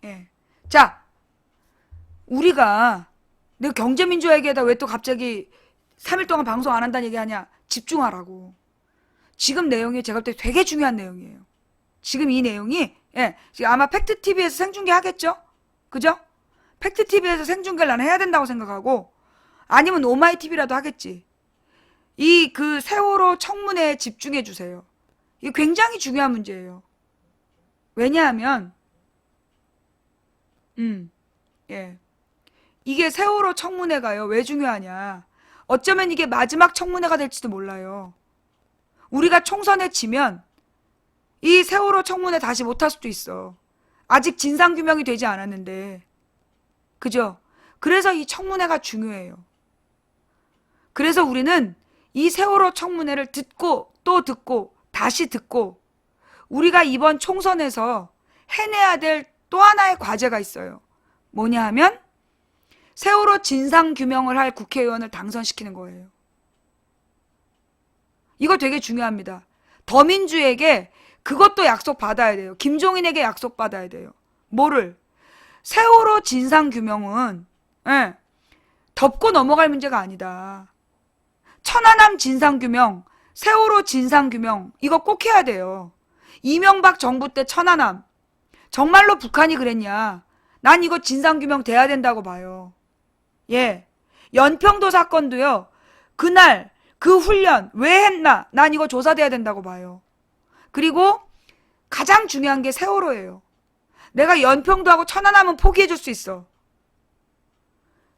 예. 자, 우리가 내가 경제민주화 얘기하다 왜 또 갑자기 3일 동안 방송 안 한다는 얘기하냐? 집중하라고. 지금 내용이 제가 볼 때 되게 중요한 내용이에요. 지금 이 내용이 예, 지금 아마 팩트TV에서 생중계 하겠죠? 그죠? 팩트TV에서 생중계를 나는 해야 된다고 생각하고 아니면 오마이TV라도 하겠지. 이 그 세월호 청문회에 집중해 주세요. 이게 굉장히 중요한 문제예요. 왜냐하면 예. 이게 세월호 청문회가요. 왜 중요하냐. 어쩌면 이게 마지막 청문회가 될지도 몰라요. 우리가 총선에 지면 이 세월호 청문회 다시 못할 수도 있어. 아직 진상규명이 되지 않았는데. 그죠? 그래서 이 청문회가 중요해요. 그래서 우리는 이 세월호 청문회를 듣고 또 듣고 다시 듣고 우리가 이번 총선에서 해내야 될 또 하나의 과제가 있어요. 뭐냐 하면 세월호 진상규명을 할 국회의원을 당선시키는 거예요. 이거 되게 중요합니다. 더민주에게 그것도 약속받아야 돼요. 김종인에게 약속받아야 돼요. 뭐를? 세월호 진상규명은 예, 덮고 넘어갈 문제가 아니다. 천안함 진상규명, 세월호 진상규명 이거 꼭 해야 돼요. 이명박 정부 때 천안함 정말로 북한이 그랬냐? 난 이거 진상규명 돼야 된다고 봐요. 예. 연평도 사건도요. 그날 그 훈련 왜 했나? 난 이거 조사돼야 된다고 봐요. 그리고 가장 중요한 게 세월호예요. 내가 연평도하고 천안함은 포기해줄 수 있어.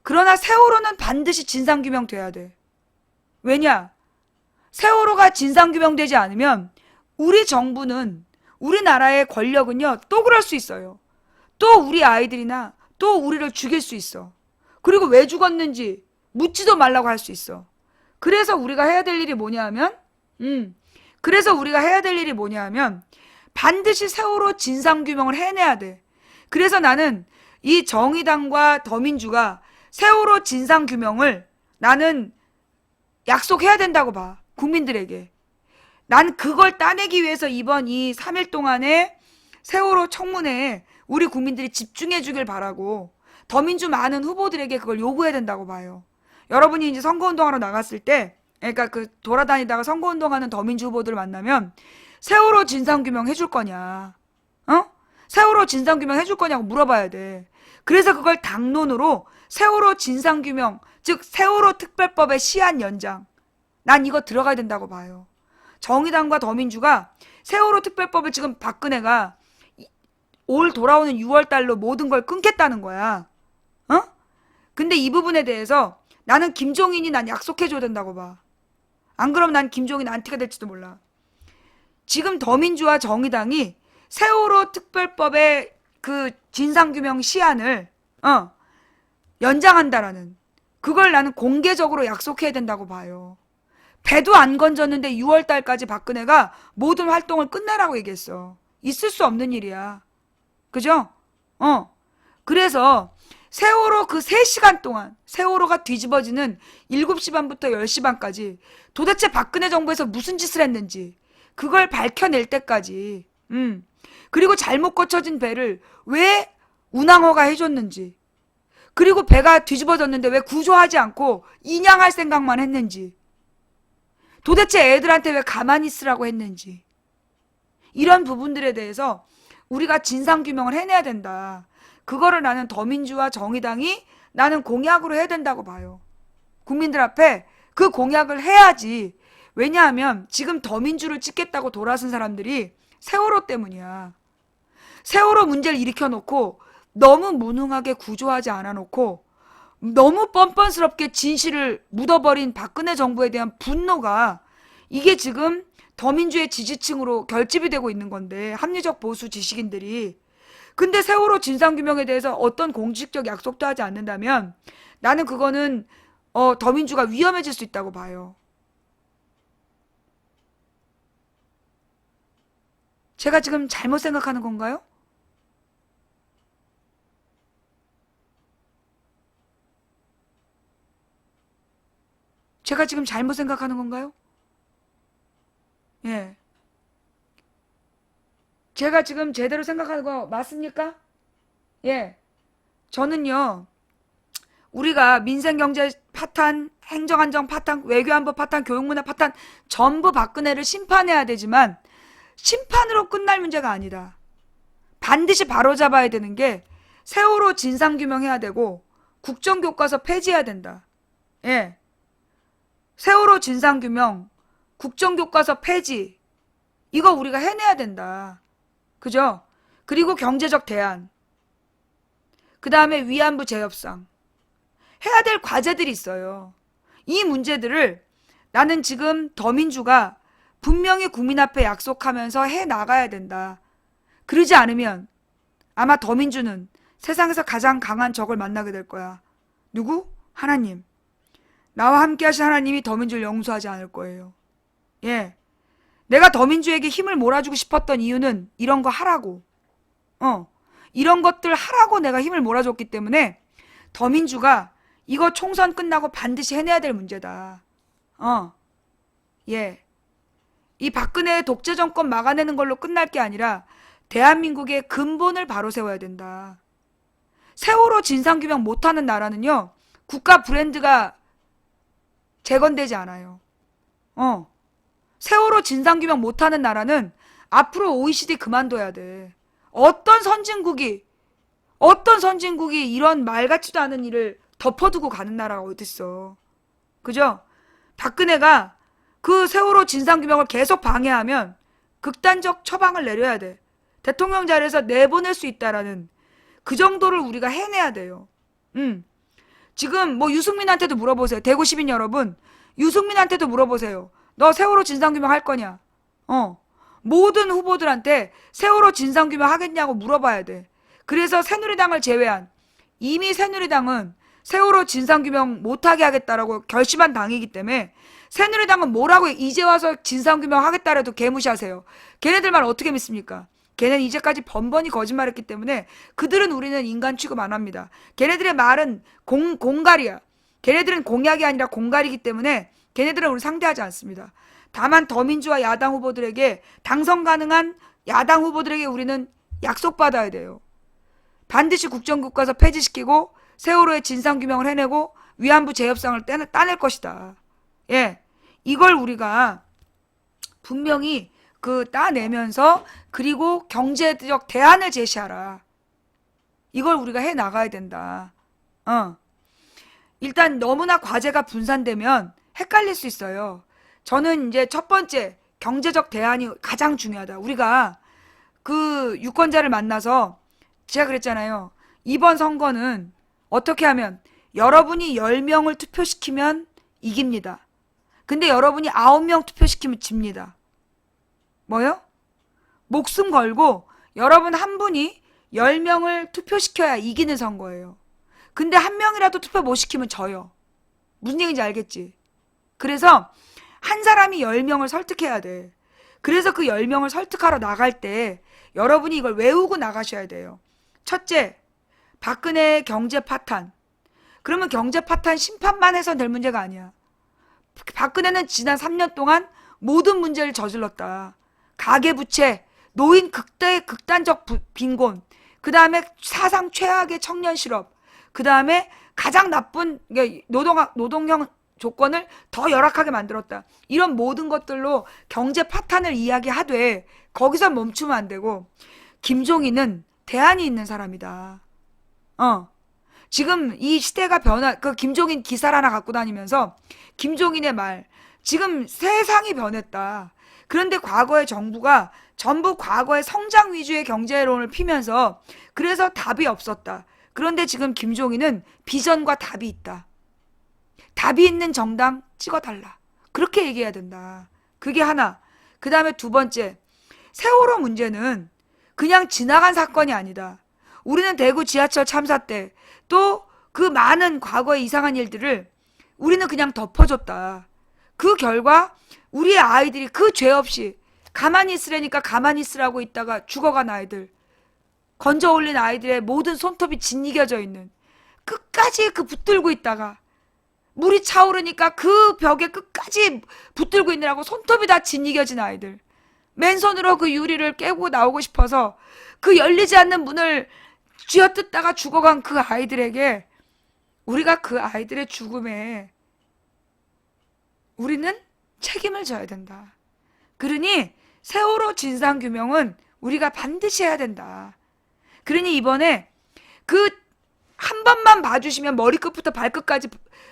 그러나 세월호는 반드시 진상규명 돼야 돼. 왜냐? 세월호가 진상규명되지 않으면 우리 정부는 우리나라의 권력은요 또 그럴 수 있어요. 또 우리 아이들이나 또 우리를 죽일 수 있어. 그리고 왜 죽었는지 묻지도 말라고 할 수 있어. 그래서 우리가 해야 될 일이 뭐냐 하면 반드시 세월호 진상규명을 해내야 돼. 그래서 나는 이 정의당과 더민주가 세월호 진상규명을 나는 약속해야 된다고 봐. 국민들에게. 난 그걸 따내기 위해서 이번 이 3일 동안에 세월호 청문회에 우리 국민들이 집중해 주길 바라고 더민주 많은 후보들에게 그걸 요구해야 된다고 봐요. 여러분이 이제 선거운동하러 나갔을 때, 그러니까 그 돌아다니다가 선거운동하는 더민주 후보들을 만나면 세월호 진상규명 해줄 거냐, 세월호 진상규명 해줄 거냐고 물어봐야 돼. 그래서 그걸 당론으로 세월호 진상규명, 즉 세월호 특별법의 시한 연장, 난 이거 들어가야 된다고 봐요. 정의당과 더민주가 세월호 특별법을 지금 박근혜가 올 돌아오는 6월 달로 모든 걸 끊겠다는 거야. 근데 이 부분에 대해서 나는 김종인이 난 약속해줘야 된다고 봐. 안 그럼 난 김종인 안티가 될지도 몰라. 지금 더민주와 정의당이 세월호 특별법의 그 진상규명 시한을 연장한다라는, 그걸 나는 공개적으로 약속해야 된다고 봐요. 배도 안 건졌는데 6월 달까지 박근혜가 모든 활동을 끝내라고 얘기했어. 있을 수 없는 일이야. 그죠? 그래서 세월호 그 3시간 동안 세월호가 뒤집어지는 7시 반부터 10시 반까지 도대체 박근혜 정부에서 무슨 짓을 했는지 그걸 밝혀낼 때까지, 그리고 잘못 고쳐진 배를 왜 운항허가 해줬는지, 그리고 배가 뒤집어졌는데 왜 구조하지 않고 인양할 생각만 했는지, 도대체 애들한테 왜 가만히 있으라고 했는지, 이런 부분들에 대해서 우리가 진상규명을 해내야 된다. 그거를 나는 더민주와 정의당이 나는 공약으로 해야 된다고 봐요. 국민들 앞에 그 공약을 해야지. 왜냐하면 지금 더민주를 찍겠다고 돌아선 사람들이 세월호 때문이야. 세월호 문제를 일으켜놓고 너무 무능하게 구조하지 않아놓고 너무 뻔뻔스럽게 진실을 묻어버린 박근혜 정부에 대한 분노가, 이게 지금 더민주의 지지층으로 결집이 되고 있는 건데, 합리적 보수 지식인들이. 근데 세월호 진상규명에 대해서 어떤 공식적 약속도 하지 않는다면 나는 그거는 더민주가 위험해질 수 있다고 봐요. 제가 지금 잘못 생각하는 건가요? 제가 지금 잘못 생각하는 건가요? 예. 제가 지금 제대로 생각하는 거 맞습니까? 예. 저는요, 우리가 민생경제 파탄, 행정안정 파탄, 외교안보 파탄, 교육문화 파탄 전부 박근혜를 심판해야 되지만 심판으로 끝날 문제가 아니다. 반드시 바로잡아야 되는 게 세월호 진상규명해야 되고 국정교과서 폐지해야 된다. 예. 세월호 진상규명, 국정교과서 폐지, 이거 우리가 해내야 된다. 그죠? 그리고 경제적 대안, 그 다음에 위안부 재협상, 해야 될 과제들이 있어요. 이 문제들을 나는 지금 더민주가 분명히 국민 앞에 약속하면서 해 나가야 된다. 그러지 않으면 아마 더민주는 세상에서 가장 강한 적을 만나게 될 거야. 누구? 하나님. 나와 함께 하신 하나님이 더민주를 용서하지 않을 거예요. 예. 내가 더민주에게 힘을 몰아주고 싶었던 이유는 이런 거 하라고. 이런 것들 하라고 내가 힘을 몰아줬기 때문에 더민주가 이거 총선 끝나고 반드시 해내야 될 문제다. 예. 이 박근혜의 독재 정권 막아내는 걸로 끝날 게 아니라 대한민국의 근본을 바로 세워야 된다. 세월호 진상규명 못하는 나라는요, 국가 브랜드가 재건되지 않아요. 세월호 진상규명 못하는 나라는 앞으로 OECD 그만둬야 돼. 어떤 선진국이 이런 말 같지도 않은 일을 덮어두고 가는 나라가 어딨어. 그죠? 박근혜가 그 세월호 진상규명을 계속 방해하면 극단적 처방을 내려야 돼. 대통령 자리에서 내보낼 수 있다라는 그 정도를 우리가 해내야 돼요. 지금 뭐 유승민한테도 물어보세요. 대구 시민 여러분, 유승민한테도 물어보세요. 너 세월호 진상규명 할 거냐? 모든 후보들한테 세월호 진상규명 하겠냐고 물어봐야 돼. 그래서 새누리당을 제외한, 이미 새누리당은 세월호 진상규명 못하게 하겠다라고 결심한 당이기 때문에 새누리당은 뭐라고 이제 와서 진상규명 하겠다라도 개무시하세요. 걔네들 말 어떻게 믿습니까? 걔네는 이제까지 번번이 거짓말했기 때문에 그들은 우리는 인간 취급 안 합니다. 걔네들의 말은 공갈이야. 걔네들은 공약이 아니라 공갈이기 때문에 걔네들은 우리 상대하지 않습니다. 다만 더민주와 야당 후보들에게 당선 가능한 야당 후보들에게 우리는 약속받아야 돼요. 반드시 국정교과서 폐지시키고 세월호의 진상규명을 해내고 위안부 재협상을 따낼 것이다. 예, 이걸 우리가 분명히 따내면서 그리고 경제적 대안을 제시하라. 이걸 우리가 해 나가야 된다. 일단 너무나 과제가 분산되면 헷갈릴 수 있어요. 저는 이제 첫 번째 경제적 대안이 가장 중요하다. 우리가 그 유권자를 만나서 제가 그랬잖아요. 이번 선거는 어떻게 하면 여러분이 10명을 투표시키면 이깁니다. 근데 여러분이 9명 투표시키면 집니다. 뭐요? 목숨 걸고 여러분 한 분이 10명을 투표시켜야 이기는 선거예요. 근데 한 명이라도 투표 못 시키면 져요. 무슨 얘기인지 알겠지? 그래서 한 사람이 10명을 설득해야 돼. 그래서 그 10명을 설득하러 나갈 때 여러분이 이걸 외우고 나가셔야 돼요. 첫째, 박근혜의 경제 파탄. 그러면 경제 파탄 심판만 해서 될 문제가 아니야. 박근혜는 지난 3년 동안 모든 문제를 저질렀다. 가계부채, 노인 극단적 빈곤, 그 다음에 사상 최악의 청년 실업, 그 다음에 가장 나쁜 노동형 조건을 더 열악하게 만들었다. 이런 모든 것들로 경제 파탄을 이야기하되 거기서 멈추면 안 되고, 김종인은 대안이 있는 사람이다. 지금 이 시대가 김종인 기사를 하나 갖고 다니면서 김종인의 말, 지금 세상이 변했다. 그런데 과거의 정부가 전부 과거의 성장 위주의 경제론을 피면서 그래서 답이 없었다. 그런데 지금 김종인은 비전과 답이 있다. 답이 있는 정당 찍어달라. 그렇게 얘기해야 된다. 그게 하나. 그 다음에 두 번째, 세월호 문제는 그냥 지나간 사건이 아니다. 우리는 대구 지하철 참사 때 또 그 많은 과거의 이상한 일들을 우리는 그냥 덮어줬다. 그 결과 우리의 아이들이 그 죄 없이 가만히 있으라니까 가만히 있으라고 있다가 죽어간 아이들, 건져 올린 아이들의 모든 손톱이 짓이겨져 있는, 끝까지 붙들고 있다가 물이 차오르니까 그 벽에 끝까지 붙들고 있느라고 손톱이 다 짓이겨진 아이들, 맨손으로 그 유리를 깨고 나오고 싶어서 그 열리지 않는 문을 쥐어뜯다가 죽어간 그 아이들에게 우리가 그 아이들의 죽음에 우리는 책임을 져야 된다. 그러니 세월호 진상규명은 우리가 반드시 해야 된다. 그러니 이번에 한 번만 봐주시면 머리끝부터 발끝까지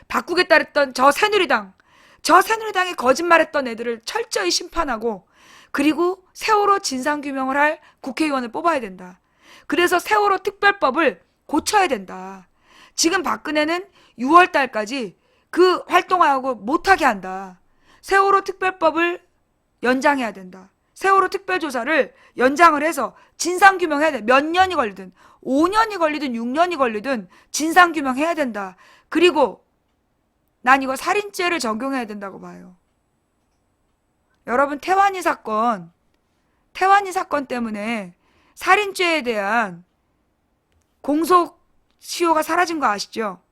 바꾸겠다 그랬던 저 새누리당이 거짓말했던 애들을 철저히 심판하고, 그리고 세월호 진상규명을 할 국회의원을 뽑아야 된다. 그래서 세월호 특별법을 고쳐야 된다. 지금 박근혜는 6월 달까지 그 활동하고 못하게 한다. 세월호 특별법을 연장해야 된다. 세월호 특별조사를 연장을 해서 진상규명해야 돼. 몇 년이 걸리든 5년이 걸리든 6년이 걸리든 진상규명해야 된다. 그리고 난 이거 살인죄를 적용해야 된다고 봐요. 여러분, 태완이 사건 때문에 살인죄에 대한 공소시효가 사라진 거 아시죠?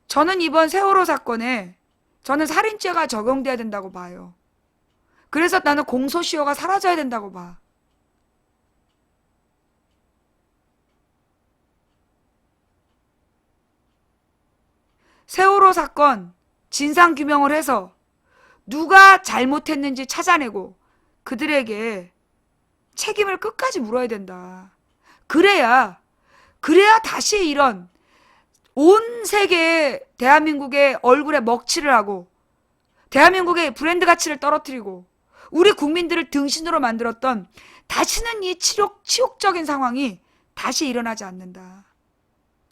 저는 이번 세월호 사건에 저는 살인죄가 적용돼야 된다고 봐요. 그래서 나는 공소시효가 사라져야 된다고 봐. 세월호 사건 진상규명을 해서 누가 잘못했는지 찾아내고 그들에게 책임을 끝까지 물어야 된다. 그래야 다시 이런 온 세계 대한민국의 얼굴에 먹칠을 하고 대한민국의 브랜드 가치를 떨어뜨리고 우리 국민들을 등신으로 만들었던 다시는 이 치욕적인 상황이 다시 일어나지 않는다.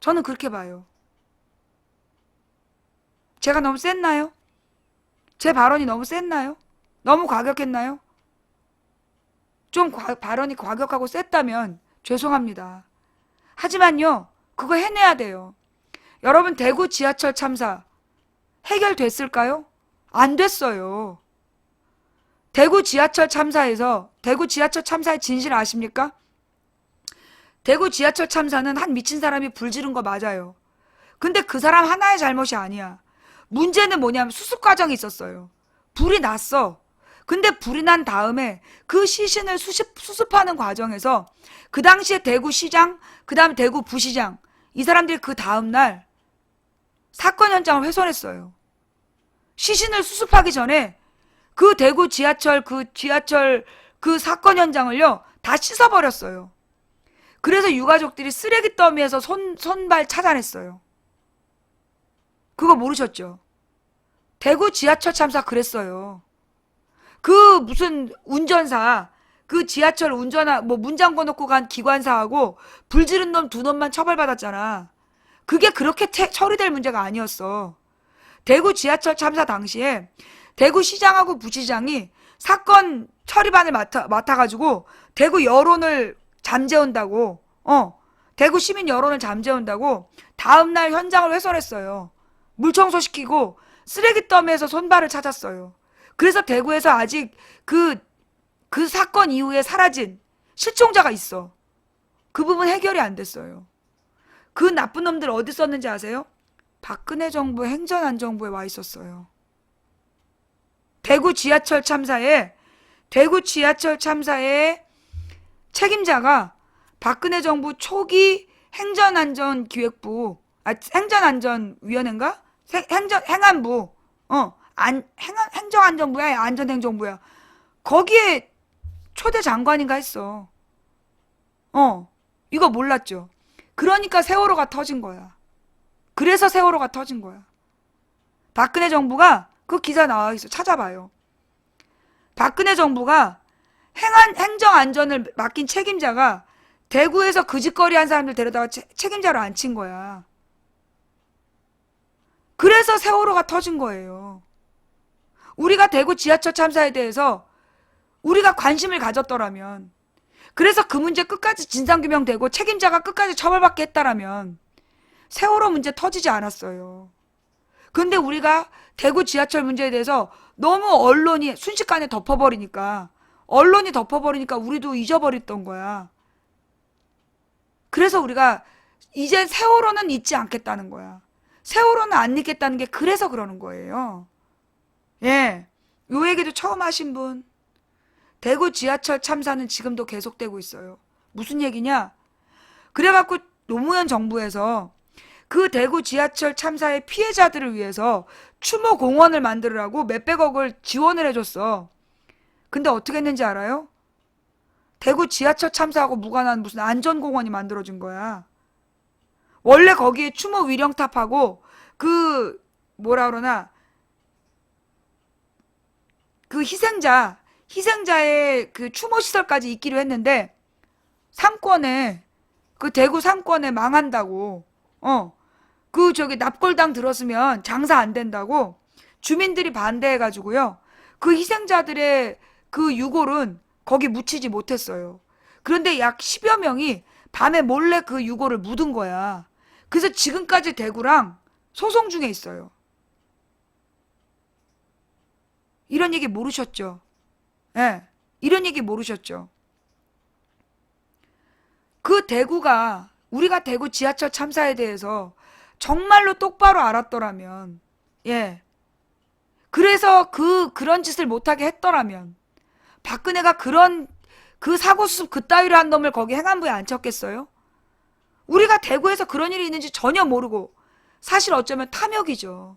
저는 그렇게 봐요. 제가 너무 셌나요? 제 발언이 너무 셌나요? 너무 과격했나요? 좀 발언이 과격하고 셌다면 죄송합니다. 하지만요, 그거 해내야 돼요. 여러분, 대구 지하철 참사 해결됐을까요? 안 됐어요. 대구 지하철 참사의 진실 아십니까? 대구 지하철 참사는 한 미친 사람이 불 지른 거 맞아요. 근데 그 사람 하나의 잘못이 아니야. 문제는 뭐냐면 수습 과정이 있었어요. 불이 났어. 근데 불이 난 다음에 그 시신을 수습하는 과정에서 그 당시에 대구시장, 그 다음에 대구 부시장, 이 사람들이 그 다음날 사건 현장을 훼손했어요. 시신을 수습하기 전에 그 대구 지하철 그 사건 현장을요 다 씻어버렸어요. 그래서 유가족들이 쓰레기 더미에서 손발 찾아냈어요. 그거 모르셨죠? 대구 지하철 참사 그랬어요. 그 무슨 운전사, 그 지하철 뭐 문 잠궈놓고 간 기관사하고 불 지른 놈 두 놈만 처벌받았잖아. 그게 그렇게 처리될 문제가 아니었어. 대구 지하철 참사 당시에 대구시장하고 부시장이 사건 처리반을 맡아가지고 대구 여론을 잠재운다고, 대구 시민 여론을 잠재운다고 다음날 현장을 훼손했어요. 물청소 시키고 쓰레기 더미에서 손발을 찾았어요. 그래서 대구에서 아직 그 사건 이후에 사라진 실종자가 있어. 그 부분 해결이 안 됐어요. 그 나쁜 놈들 어디 썼는지 아세요? 박근혜 정부 행정안전부에 와 있었어요. 대구 지하철 참사의 책임자가 박근혜 정부 초기 행정안전기획부, 행정안전위원회인가? 행안부, 행정안전부야, 안전행정부야. 거기에 초대 장관인가 했어. 이거 몰랐죠? 그러니까 세월호가 터진 거야. 그래서 세월호가 터진 거야. 박근혜 정부가 그 기사 나와 있어. 찾아봐요. 박근혜 정부가 행정안전을 맡긴 책임자가 대구에서 그 짓거리 한 사람들 데려다가 책임자로 앉힌 거야. 그래서 세월호가 터진 거예요. 우리가 대구 지하철 참사에 대해서 우리가 관심을 가졌더라면, 그래서 그 문제 끝까지 진상규명되고 책임자가 끝까지 처벌받게 했다라면 세월호 문제 터지지 않았어요. 근데 우리가 대구 지하철 문제에 대해서 너무 언론이 순식간에 덮어버리니까 우리도 잊어버렸던 거야. 그래서 우리가 이제 세월호는 잊지 않겠다는 거야. 세월호는 안 잊겠다는 게 그래서 그러는 거예요. 예, 요 얘기도 처음 하신 분. 대구 지하철 참사는 지금도 계속되고 있어요. 무슨 얘기냐? 그래갖고 노무현 정부에서 그 대구 지하철 참사의 피해자들을 위해서 추모 공원을 만들으라고 몇백억을 지원을 해줬어. 근데 어떻게 했는지 알아요? 대구 지하철 참사하고 무관한 무슨 안전공원이 만들어진 거야. 원래 거기에 추모 위령탑하고 그 뭐라 그러나 그 희생자의 그 추모 시설까지 있기로 했는데 그 대구 상권에 망한다고, 그 저기 납골당 들었으면 장사 안 된다고 주민들이 반대해가지고요. 그 희생자들의 그 유골은 거기 묻히지 못했어요. 그런데 약 10여 명이 밤에 몰래 그 유골을 묻은 거야. 그래서 지금까지 대구랑 소송 중에 있어요. 이런 얘기 모르셨죠? 예, 이런 얘기 모르셨죠? 그 대구가, 우리가 대구 지하철 참사에 대해서 정말로 똑바로 알았더라면, 예, 그래서 그런 짓을 못하게 했더라면, 박근혜가 그 사고수습 그따위로 한 놈을 거기 행안부에 앉혔겠어요? 우리가 대구에서 그런 일이 있는지 전혀 모르고, 사실 어쩌면 탐욕이죠.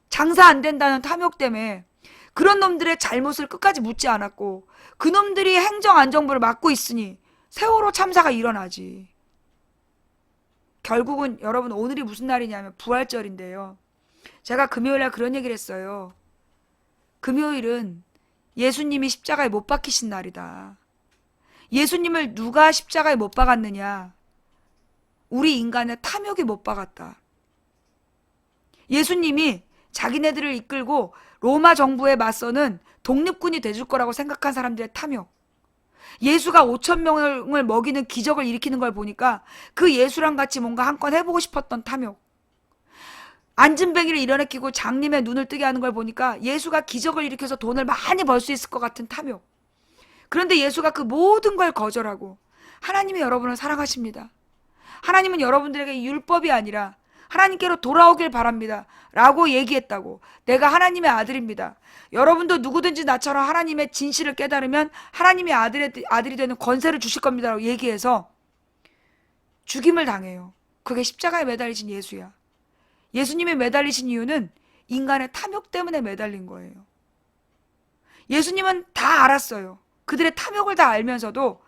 장사 안 된다는 탐욕 때문에 그런 놈들의 잘못을 끝까지 묻지 않았고, 그 놈들이 행정안전부를 맡고 있으니 세월호 참사가 일어나지. 결국은 여러분, 오늘이 무슨 날이냐면 부활절인데요. 제가 금요일날 그런 얘기를 했어요. 금요일은 예수님이 십자가에 못 박히신 날이다. 예수님을 누가 십자가에 못 박았느냐? 우리 인간의 탐욕이 못 박았다. 예수님이 자기네들을 이끌고 로마 정부에 맞서는 독립군이 돼줄 거라고 생각한 사람들의 탐욕. 예수가 5천 명을 먹이는 기적을 일으키는 걸 보니까 그 예수랑 같이 뭔가 한 건 해보고 싶었던 탐욕. 안진뱅이를 일어나키고 장님의 눈을 뜨게 하는 걸 보니까 예수가 기적을 일으켜서 돈을 많이 벌 수 있을 것 같은 탐욕. 그런데 예수가 그 모든 걸 거절하고, 하나님이 여러분을 사랑하십니다. 하나님은 여러분들에게 율법이 아니라 하나님께로 돌아오길 바랍니다 라고 얘기했다고. 내가 하나님의 아들입니다. 여러분도 누구든지 나처럼 하나님의 진실을 깨달으면 하나님의 아들이 되는 권세를 주실 겁니다 라고 얘기해서 죽임을 당해요. 그게 십자가에 매달리신 예수야. 예수님이 매달리신 이유는 인간의 탐욕 때문에 매달린 거예요. 예수님은 다 알았어요. 그들의 탐욕을 다 알면서도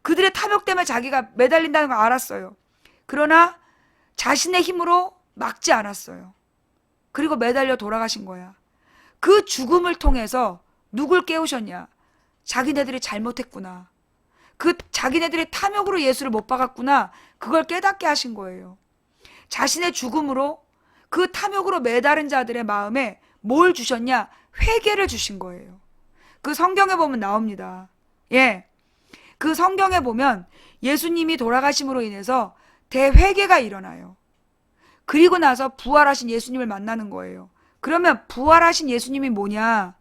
그들의 탐욕 때문에 자기가 매달린다는 걸 알았어요. 그러나 자신의 힘으로 막지 않았어요. 그리고 매달려 돌아가신 거야. 그 죽음을 통해서 누굴 깨우셨냐? 자기네들이 잘못했구나. 그 자기네들의 탐욕으로 예수를 못 박았구나. 그걸 깨닫게 하신 거예요. 자신의 죽음으로 그 탐욕으로 매달은 자들의 마음에 뭘 주셨냐? 회개를 주신 거예요. 그 성경에 보면 나옵니다. 예. 그 성경에 보면 예수님이 돌아가심으로 인해서 대회개가 일어나요. 그리고 나서 부활하신 예수님을 만나는 거예요. 그러면 부활하신 예수님이 뭐냐?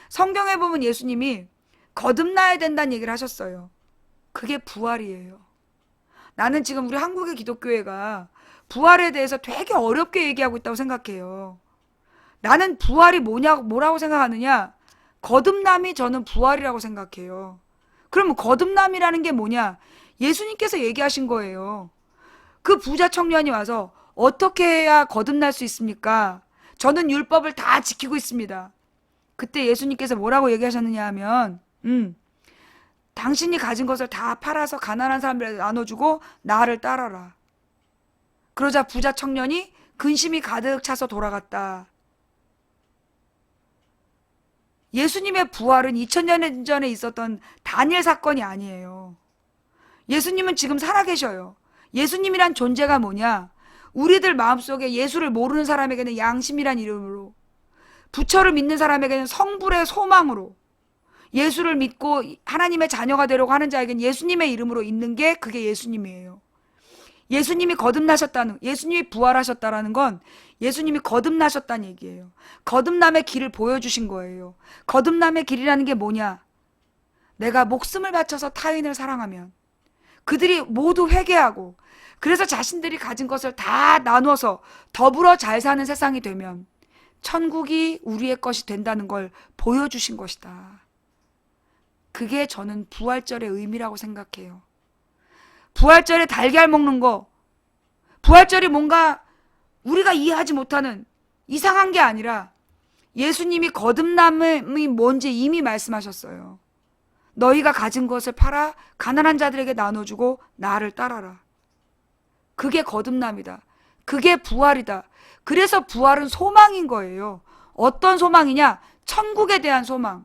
성경에 보면 예수님이 거듭나야 된다는 얘기를 하셨어요. 그게 부활이에요. 나는 지금 우리 한국의 기독교회가 부활에 대해서 되게 어렵게 얘기하고 있다고 생각해요. 나는 부활이 뭐라고 생각하느냐? 거듭남이 저는 부활이라고 생각해요. 그러면 거듭남이라는 게 뭐냐? 예수님께서 얘기하신 거예요. 그 부자 청년이 와서 어떻게 해야 거듭날 수 있습니까? 저는 율법을 다 지키고 있습니다. 그때 예수님께서 뭐라고 얘기하셨느냐 하면 당신이 가진 것을 다 팔아서 가난한 사람들에게 나눠주고 나를 따라라. 그러자 부자 청년이 근심이 가득 차서 돌아갔다. 예수님의 부활은 2000년 전에 있었던 다니엘 사건이 아니에요. 예수님은 지금 살아계셔요. 예수님이란 존재가 뭐냐? 우리들 마음속에 예수를 모르는 사람에게는 양심이란 이름으로, 부처를 믿는 사람에게는 성불의 소망으로, 예수를 믿고 하나님의 자녀가 되려고 하는 자에게는 예수님의 이름으로 있는 게 그게 예수님이에요. 예수님이 거듭나셨다는, 예수님이 부활하셨다라는 건 예수님이 거듭나셨다는 얘기예요. 거듭남의 길을 보여주신 거예요. 거듭남의 길이라는 게 뭐냐? 내가 목숨을 바쳐서 타인을 사랑하면, 그들이 모두 회개하고, 그래서 자신들이 가진 것을 다 나눠서 더불어 잘 사는 세상이 되면 천국이 우리의 것이 된다는 걸 보여주신 것이다. 그게 저는 부활절의 의미라고 생각해요. 부활절에 달걀 먹는 거, 부활절이 뭔가 우리가 이해하지 못하는 이상한 게 아니라 예수님이 거듭남이 뭔지 이미 말씀하셨어요. 너희가 가진 것을 팔아 가난한 자들에게 나눠주고 나를 따라라. 그게 거듭남이다. 그게 부활이다. 그래서 부활은 소망인 거예요. 어떤 소망이냐? 천국에 대한 소망.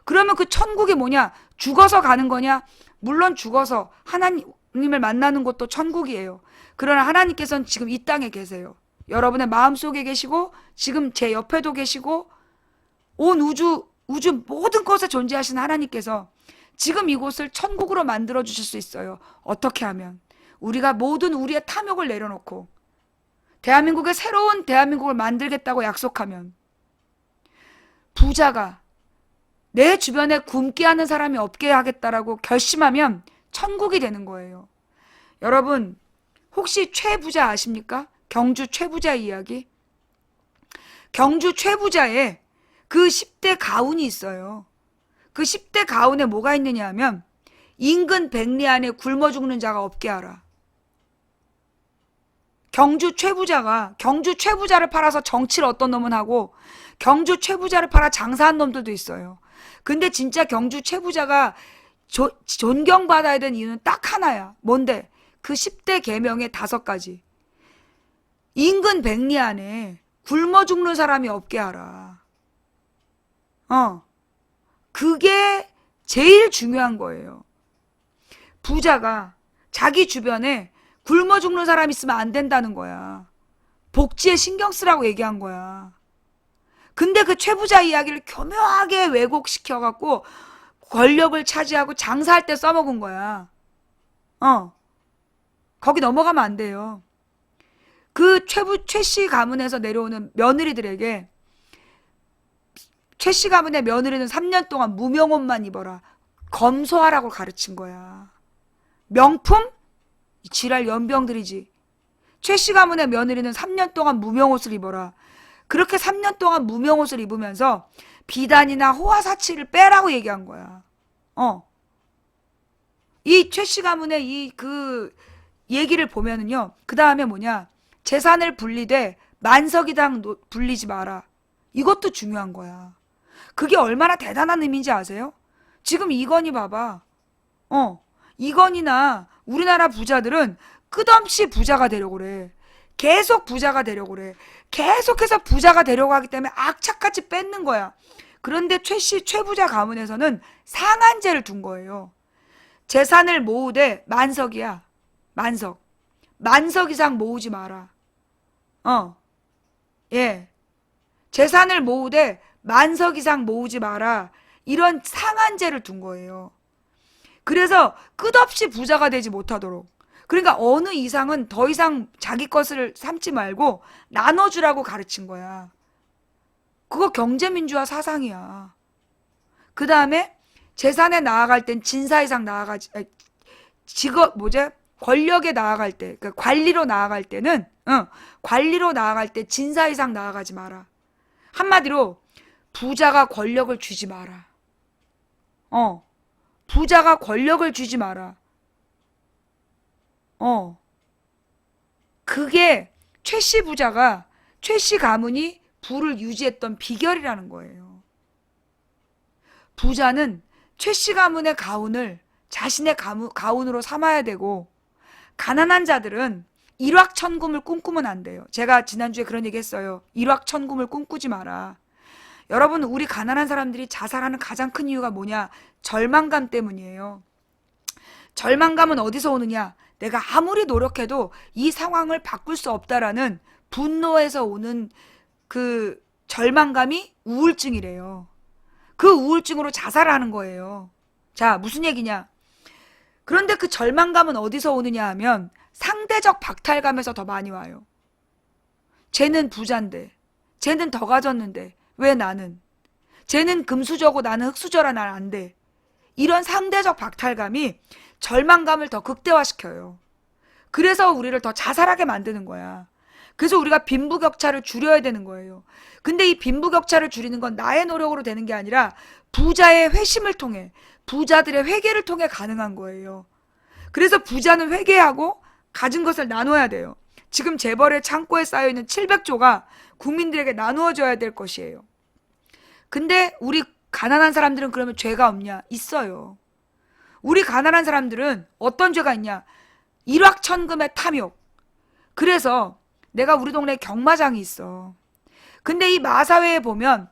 그러면 그 천국이 뭐냐? 죽어서 가는 거냐? 물론 죽어서 하나님을 만나는 것도 천국이에요. 그러나 하나님께서는 지금 이 땅에 계세요. 여러분의 마음속에 계시고 지금 제 옆에도 계시고 온 우주 모든 것에 존재하시는 하나님께서 지금 이곳을 천국으로 만들어 주실 수 있어요. 어떻게 하면? 우리가 모든 우리의 탐욕을 내려놓고 대한민국의 새로운 대한민국을 만들겠다고 약속하면, 부자가 내 주변에 굶게 하는 사람이 없게 하겠다라고 결심하면 천국이 되는 거예요. 여러분, 혹시 최부자 아십니까? 경주 최부자 이야기? 경주 최부자에 그 10대 가훈이 있어요. 그 10대 가훈에 뭐가 있느냐 하면 인근 백리 안에 굶어 죽는 자가 없게 하라. 경주 최부자를 팔아서 정치를 어떤 놈은 하고 경주 최부자를 팔아 장사한 놈들도 있어요. 근데 진짜 경주 최부자가 존경받아야 되는 이유는 딱 하나야. 뭔데? 그 10대 계명의 5가지. 인근 백리 안에 굶어 죽는 사람이 없게 하라. 그게 제일 중요한 거예요. 부자가 자기 주변에 굶어 죽는 사람 있으면 안 된다는 거야. 복지에 신경 쓰라고 얘기한 거야. 근데 그 최부자 이야기를 교묘하게 왜곡시켜갖고 권력을 차지하고 장사할 때 써먹은 거야. 거기 넘어가면 안 돼요. 그 최씨 가문에서 내려오는 며느리들에게 최씨 가문의 며느리는 3년 동안 무명옷만 입어라. 검소하라고 가르친 거야. 명품? 지랄 연병들이지. 최씨 가문의 며느리는 3년 동안 무명옷을 입어라. 그렇게 3년 동안 무명옷을 입으면서 비단이나 호화사치를 빼라고 얘기한 거야. 이 최씨 가문의 그 얘기를 보면은요. 그 다음에 뭐냐. 재산을 분리되 만석이당 불리지 마라. 이것도 중요한 거야. 그게 얼마나 대단한 의미인지 아세요? 지금 이건희 봐봐. 이건희나 우리나라 부자들은 끝없이 부자가 되려고 그래. 계속 부자가 되려고 그래. 계속해서 부자가 되려고 하기 때문에 악착같이 뺏는 거야. 그런데 최씨 최부자 가문에서는 상한제를 둔 거예요. 재산을 모으되 만석이야. 만석. 만석 이상 모으지 마라. 예. 재산을 모으되 만석 이상 모으지 마라. 이런 상한제를 둔 거예요. 그래서 끝없이 부자가 되지 못하도록. 그러니까 어느 이상은 더 이상 자기 것을 삼지 말고 나눠주라고 가르친 거야. 그거 경제민주화 사상이야. 그 다음에 재산에 나아갈 땐 진사 이상 나아가지, 권력에 나아갈 때, 그러니까 관리로 나아갈 때는, 관리로 나아갈 때 진사 이상 나아가지 마라. 한마디로, 부자가 권력을 주지 마라. 부자가 권력을 주지 마라. 그게 최씨 부자가, 최씨 가문이 부를 유지했던 비결이라는 거예요. 부자는 최씨 가문의 가훈을 자신의 가훈으로 삼아야 되고, 가난한 자들은 일확천금을 꿈꾸면 안 돼요. 제가 지난주에 그런 얘기 했어요. 일확천금을 꿈꾸지 마라. 여러분, 우리 가난한 사람들이 자살하는 가장 큰 이유가 뭐냐? 절망감 때문이에요. 절망감은 어디서 오느냐? 내가 아무리 노력해도 이 상황을 바꿀 수 없다라는 분노에서 오는 그 절망감이 우울증이래요. 그 우울증으로 자살하는 거예요. 자, 무슨 얘기냐? 그런데 그 절망감은 어디서 오느냐 하면 상대적 박탈감에서 더 많이 와요. 쟤는 부자인데, 쟤는 더 가졌는데 왜 나는? 쟤는 금수저고 나는 흙수저라 난 안 돼. 이런 상대적 박탈감이 절망감을 더 극대화시켜요. 그래서 우리를 더 자살하게 만드는 거야. 그래서 우리가 빈부격차를 줄여야 되는 거예요. 근데 이 빈부격차를 줄이는 건 나의 노력으로 되는 게 아니라 부자의 회심을 통해, 부자들의 회개를 통해 가능한 거예요. 그래서 부자는 회개하고 가진 것을 나눠야 돼요. 지금 재벌의 창고에 쌓여있는 700조가 국민들에게 나누어져야 될 것이에요. 근데 우리 가난한 사람들은 그러면 죄가 없냐? 있어요. 우리 가난한 사람들은 어떤 죄가 있냐? 일확천금의 탐욕. 그래서 내가 우리 동네에 경마장이 있어. 근데 이 마사회에 보면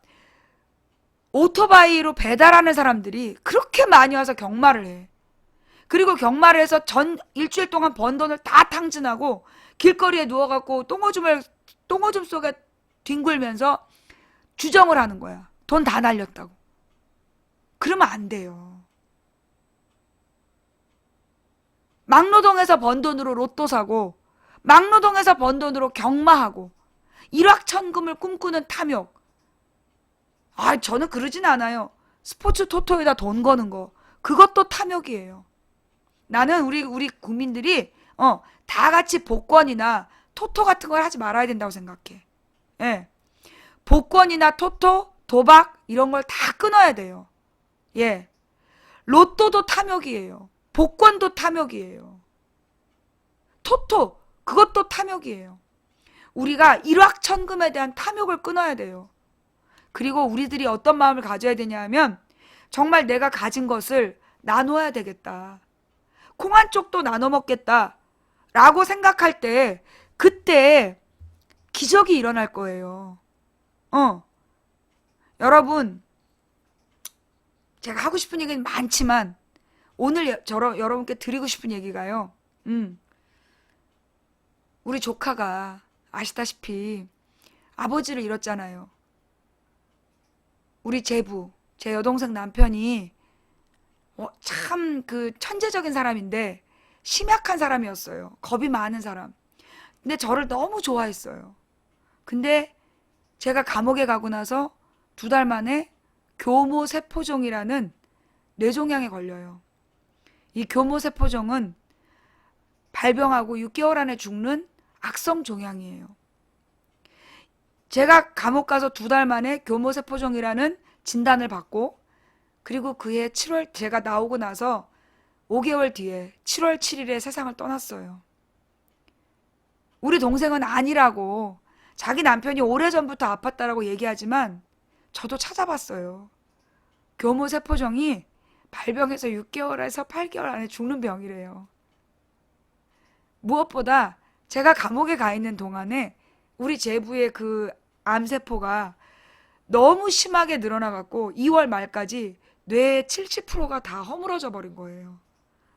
오토바이로 배달하는 사람들이 그렇게 많이 와서 경마를 해. 그리고 경마를 해서 일주일 동안 번 돈을 다 탕진하고 길거리에 누워갖고 똥오줌 속에 뒹굴면서 주정을 하는 거야. 돈 다 날렸다고. 그러면 안 돼요. 막노동에서 번 돈으로 로또 사고, 막노동에서 번 돈으로 경마하고, 일확천금을 꿈꾸는 탐욕. 저는 그러진 않아요. 스포츠 토토에다 돈 거는 거. 그것도 탐욕이에요. 나는 우리 국민들이 다 같이 복권이나 토토 같은 걸 하지 말아야 된다고 생각해. 예. 복권이나 토토, 도박 이런 걸 다 끊어야 돼요. 예. 로또도 탐욕이에요. 복권도 탐욕이에요. 토토 그것도 탐욕이에요. 우리가 일확천금에 대한 탐욕을 끊어야 돼요. 그리고 우리들이 어떤 마음을 가져야 되냐 하면 정말 내가 가진 것을 나눠야 되겠다. 콩 한 쪽도 나눠 먹겠다 라고 생각할 때 그때 기적이 일어날 거예요. 여러분, 제가 하고 싶은 얘기는 많지만 오늘 여러분께 드리고 싶은 얘기가요. 우리 조카가 아시다시피 아버지를 잃었잖아요. 우리 제 여동생 남편이 참 그 천재적인 사람인데 심약한 사람이었어요. 겁이 많은 사람. 근데 저를 너무 좋아했어요. 근데 제가 감옥에 가고 나서 2달 만에 교모세포종이라는 뇌종양에 걸려요. 이 교모세포종은 발병하고 6개월 안에 죽는 악성 종양이에요. 제가 감옥 가서 2달 만에 교모세포종이라는 진단을 받고, 그리고 그해 7월, 제가 나오고 나서 5개월 뒤에 7월 7일에 세상을 떠났어요. 우리 동생은 아니라고, 자기 남편이 오래전부터 아팠다라고 얘기하지만 저도 찾아봤어요. 교모세포종이 발병해서 6개월에서 8개월 안에 죽는 병이래요. 무엇보다 제가 감옥에 가 있는 동안에 우리 제부의 그 암세포가 너무 심하게 늘어나갖고 2월 말까지 뇌의 70%가 다 허물어져 버린 거예요.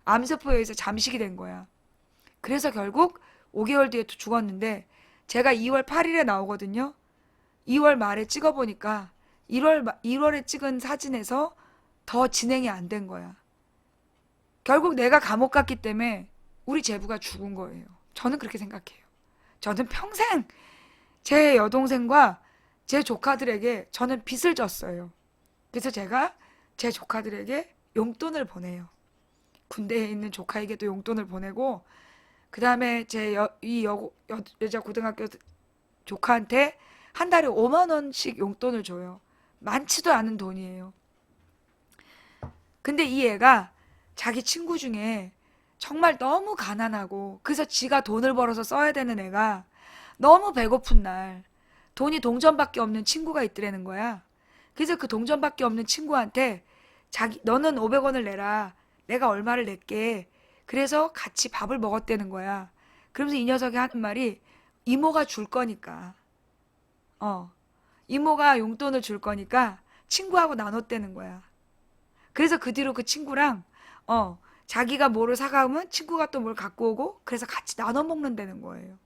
암세포에 의해서 잠식이 된 거야. 그래서 결국 5개월 뒤에 또 죽었는데, 제가 2월 8일에 나오거든요. 2월 말에 찍어보니까 1월에 찍은 사진에서 더 진행이 안 된 거야. 결국 내가 감옥 갔기 때문에 우리 제부가 죽은 거예요. 저는 그렇게 생각해요. 저는 평생 제 여동생과 제 조카들에게 저는 빚을 졌어요. 그래서 제가 제 조카들에게 용돈을 보내요. 군대에 있는 조카에게도 용돈을 보내고, 그 다음에 여자 고등학교 조카한테 한 달에 5만 원씩 용돈을 줘요. 많지도 않은 돈이에요. 근데 이 애가 자기 친구 중에 정말 너무 가난하고, 그래서 지가 돈을 벌어서 써야 되는 애가 너무 배고픈 날 돈이 동전밖에 없는 친구가 있더라는 거야. 그래서 그 동전밖에 없는 친구한테 너는 500원을 내라, 내가 얼마를 낼게. 그래서 같이 밥을 먹었다는 거야. 그러면서 이 녀석이 하는 말이, 이모가 줄 거니까, 이모가 용돈을 줄 거니까 친구하고 나눴다는 거야. 그래서 그 뒤로 그 친구랑 자기가 뭐를 사가면 친구가 또 뭘 갖고 오고, 그래서 같이 나눠 먹는다는 거예요.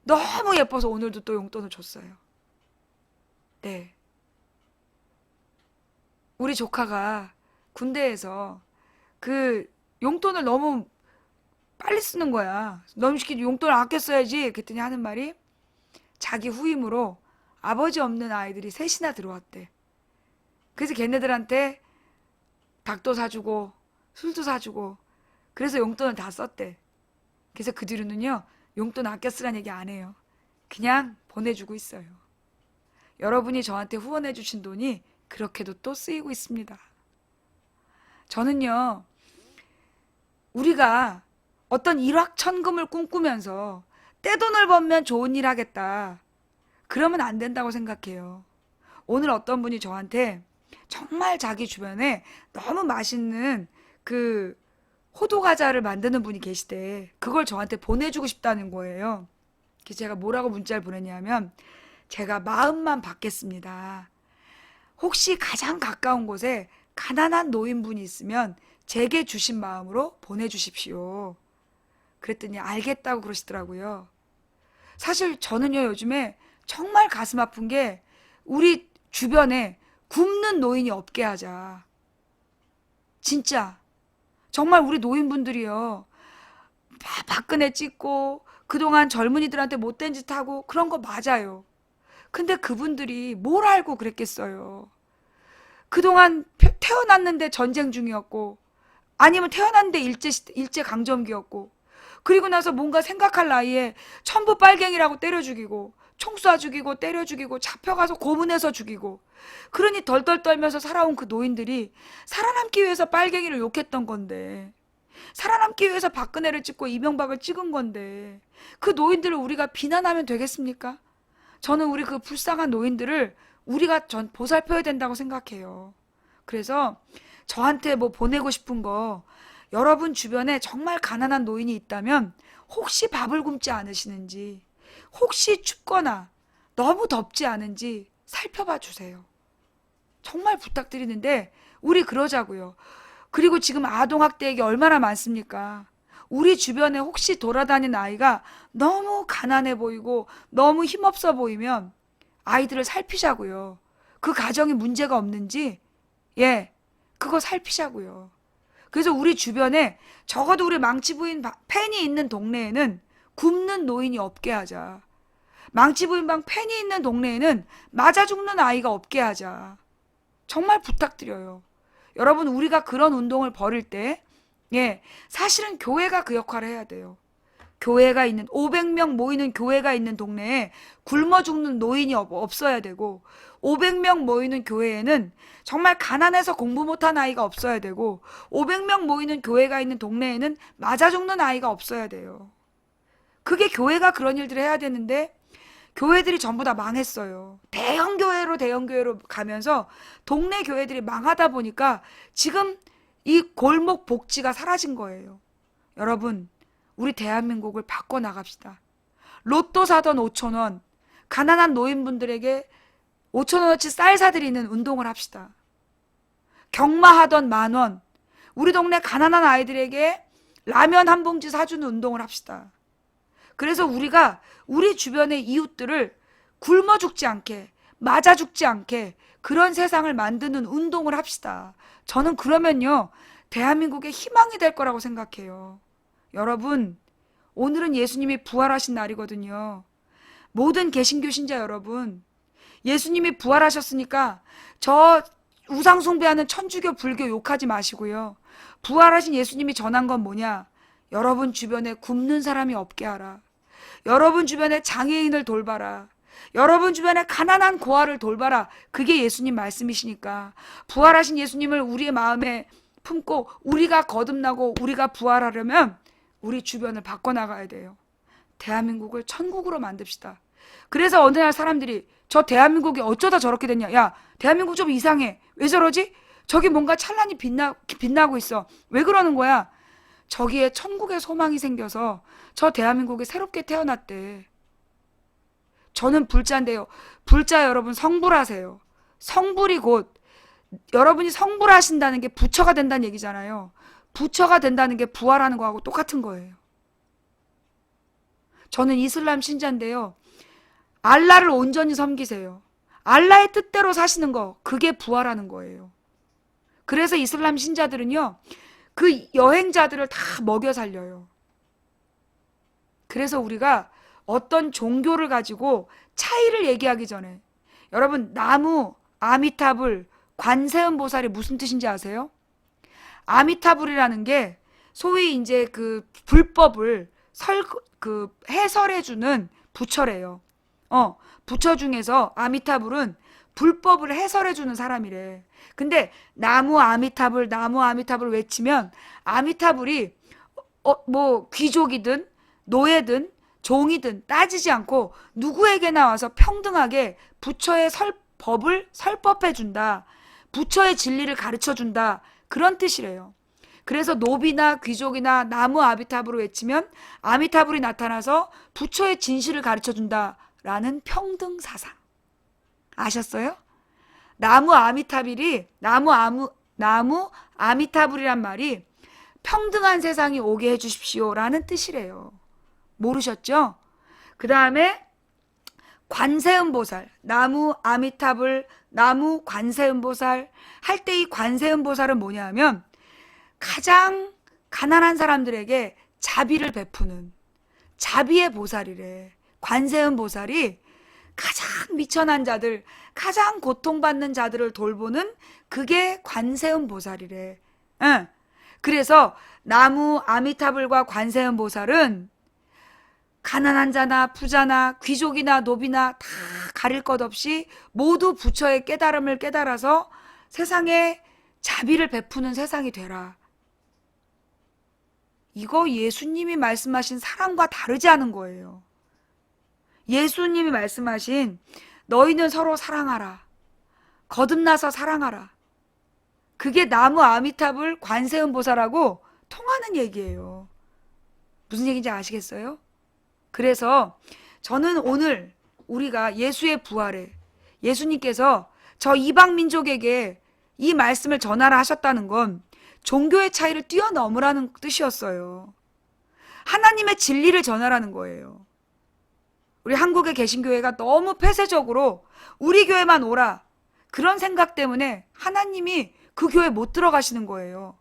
너무 예뻐서 오늘도 또 용돈을 줬어요. 네. 우리 조카가 군대에서 그 용돈을 너무 빨리 쓰는 거야. 너무 쉽게 용돈을 아껴 써야지. 그랬더니 하는 말이, 자기 후임으로 아버지 없는 아이들이 셋이나 들어왔대. 그래서 걔네들한테 닭도 사주고 술도 사주고, 그래서 용돈을 다 썼대. 그래서 그 뒤로는요, 용돈 아껴 쓰란 얘기 안 해요. 그냥 보내주고 있어요. 여러분이 저한테 후원해 주신 돈이 그렇게도 또 쓰이고 있습니다. 저는요, 우리가 어떤 일확천금을 꿈꾸면서 떼돈을 벌면 좋은 일 하겠다, 그러면 안 된다고 생각해요. 오늘 어떤 분이 저한테 정말 자기 주변에 너무 맛있는 그 호두 과자를 만드는 분이 계시대. 그걸 저한테 보내주고 싶다는 거예요. 그래서 제가 뭐라고 문자를 보냈냐면, 제가 마음만 받겠습니다. 혹시 가장 가까운 곳에 가난한 노인분이 있으면 제게 주신 마음으로 보내주십시오. 그랬더니 알겠다고 그러시더라고요. 사실 저는요, 요즘에 정말 가슴 아픈 게, 우리 주변에 굶는 노인이 없게 하자. 진짜 정말 우리 노인분들이요, 박근혜 찍고 그동안 젊은이들한테 못된 짓 하고 그런 거 맞아요. 근데 그분들이 뭘 알고 그랬겠어요. 그동안 태어났는데 전쟁 중이었고, 아니면 태어났는데 일제강점기였고, 그리고 나서 뭔가 생각할 나이에 천부 빨갱이라고 때려 죽이고, 총 쏴 죽이고, 때려 죽이고, 잡혀가서 고문해서 죽이고, 그러니 덜덜 떨면서 살아온 그 노인들이 살아남기 위해서 빨갱이를 욕했던 건데, 살아남기 위해서 박근혜를 찍고 이명박을 찍은 건데, 그 노인들을 우리가 비난하면 되겠습니까? 저는 우리 그 불쌍한 노인들을 우리가 보살펴야 된다고 생각해요. 그래서 저한테 뭐 보내고 싶은 거, 여러분 주변에 정말 가난한 노인이 있다면 혹시 밥을 굶지 않으시는지, 혹시 춥거나 너무 덥지 않은지 살펴봐 주세요. 정말 부탁드리는데 우리 그러자고요. 그리고 지금 아동학대 얘기 얼마나 많습니까? 우리 주변에 혹시 돌아다니는 아이가 너무 가난해 보이고 너무 힘없어 보이면 아이들을 살피자고요. 그 가정에 문제가 없는지, 그거 살피자고요. 그래서 우리 주변에 적어도 우리 망치부인 팬이 있는 동네에는 굶는 노인이 없게 하자. 망치부인방 팬이 있는 동네에는 맞아 죽는 아이가 없게 하자. 정말 부탁드려요. 여러분, 우리가 그런 운동을 벌일 때, 사실은 교회가 그 역할을 해야 돼요. 교회가 있는 500명 모이는 교회가 있는 동네에 굶어 죽는 노인이 없어야 되고 500명 모이는 교회에는 정말 가난해서 공부 못한 아이가 없어야 되고 500명 모이는 교회가 있는 동네에는 맞아 죽는 아이가 없어야 돼요. 그게 교회가 그런 일들을 해야 되는데 교회들이 전부 다 망했어요. 대형 교회로 가면서 동네 교회들이 망하다 보니까 지금 이 골목 복지가 사라진 거예요. 여러분, 우리 대한민국을 바꿔나갑시다. 로또 사던 5천 원, 가난한 노인분들에게 5천 원어치 쌀 사드리는 운동을 합시다. 경마하던 10,000원, 우리 동네 가난한 아이들에게 라면 한 봉지 사주는 운동을 합시다. 그래서 우리가 우리 주변의 이웃들을 굶어 죽지 않게, 맞아 죽지 않게 그런 세상을 만드는 운동을 합시다. 저는 그러면요, 대한민국의 희망이 될 거라고 생각해요. 여러분, 오늘은 예수님이 부활하신 날이거든요. 모든 개신교 신자 여러분, 예수님이 부활하셨으니까 저 우상숭배하는 천주교 불교 욕하지 마시고요. 부활하신 예수님이 전한 건 뭐냐? 여러분 주변에 굶는 사람이 없게 하라. 여러분 주변에 장애인을 돌봐라. 여러분 주변에 가난한 고아를 돌봐라. 그게 예수님 말씀이시니까 부활하신 예수님을 우리의 마음에 품고 우리가 거듭나고 우리가 부활하려면 우리 주변을 바꿔나가야 돼요. 대한민국을 천국으로 만듭시다. 그래서 어느 날 사람들이 저 대한민국이 어쩌다 저렇게 됐냐. 야, 대한민국 좀 이상해. 왜 저러지? 저기 뭔가 찬란히 빛나고 있어. 왜 그러는 거야? 저기에 천국의 소망이 생겨서 저 대한민국에 새롭게 태어났대. 저는 불자인데요. 불자 여러분 성불하세요. 성불이 곧 여러분이 성불하신다는 게 부처가 된다는 얘기잖아요. 부처가 된다는 게 부활하는 거하고 똑같은 거예요. 저는 이슬람 신자인데요. 알라를 온전히 섬기세요. 알라의 뜻대로 사시는 거, 그게 부활하는 거예요. 그래서 이슬람 신자들은요, 그 여행자들을 다 먹여 살려요. 그래서 우리가 어떤 종교를 가지고 차이를 얘기하기 전에 여러분 나무, 아미타불, 관세음보살이 무슨 뜻인지 아세요? 아미타불이라는 게 소위 이제 그 불법을 해설해주는 부처래요. 부처 중에서 아미타불은 불법을 해설해주는 사람이래. 근데 나무 아미타불 외치면 아미타불이 뭐 귀족이든 노예든 종이든 따지지 않고 누구에게나 와서 평등하게 부처의 법을 설법해준다. 부처의 진리를 가르쳐준다. 그런 뜻이래요. 그래서 노비나 귀족이나 나무 아미타불을 외치면 아미타불이 나타나서 부처의 진실을 가르쳐준다. 라는 평등 사상. 아셨어요? 나무 아미타불이란 말이 평등한 세상이 오게 해주십시오. 라는 뜻이래요. 모르셨죠? 그 다음에 관세음보살, 나무 아미타불, 나무 관세음보살 할 때 이 관세음보살은 뭐냐 하면 가장 가난한 사람들에게 자비를 베푸는 자비의 보살이래. 관세음보살이 가장 미천한 자들, 가장 고통받는 자들을 돌보는 그게 관세음보살이래. 응. 그래서 나무 아미타불과 관세음보살은 가난한 자나 부자나 귀족이나 노비나 다 가릴 것 없이 모두 부처의 깨달음을 깨달아서 세상에 자비를 베푸는 세상이 되라. 이거 예수님이 말씀하신 사랑과 다르지 않은 거예요. 예수님이 말씀하신 너희는 서로 사랑하라. 거듭나서 사랑하라. 그게 나무 아미타불 관세음보살하고 통하는 얘기예요. 무슨 얘기인지 아시겠어요? 그래서 저는 오늘 우리가 예수의 부활에 예수님께서 저 이방 민족에게 이 말씀을 전하라 하셨다는 건 종교의 차이를 뛰어넘으라는 뜻이었어요. 하나님의 진리를 전하라는 거예요. 우리 한국의 개신교회가 너무 폐쇄적으로 우리 교회만 오라 그런 생각 때문에 하나님이 그 교회 못 들어가시는 거예요.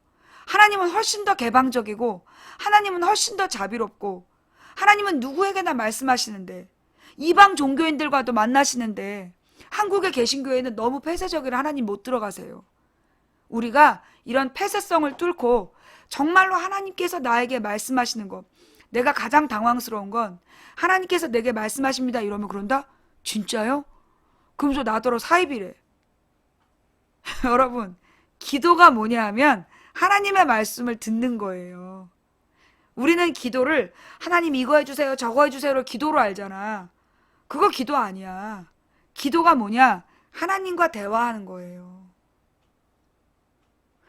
하나님은 훨씬 더 개방적이고 하나님은 훨씬 더 자비롭고 하나님은 누구에게나 말씀하시는데 이방 종교인들과도 만나시는데 한국의 개신교회는 너무 폐쇄적이라 하나님 못 들어가세요. 우리가 이런 폐쇄성을 뚫고 정말로 하나님께서 나에게 말씀하시는 것, 내가 가장 당황스러운 건 하나님께서 내게 말씀하십니다 이러면 그런다? 진짜요? 그러면서 나더러 사입이래. 여러분, 기도가 뭐냐 하면 하나님의 말씀을 듣는 거예요. 우리는 기도를 하나님 이거 해주세요 저거 해주세요를 기도로 알잖아. 그거 기도 아니야. 기도가 뭐냐? 하나님과 대화하는 거예요.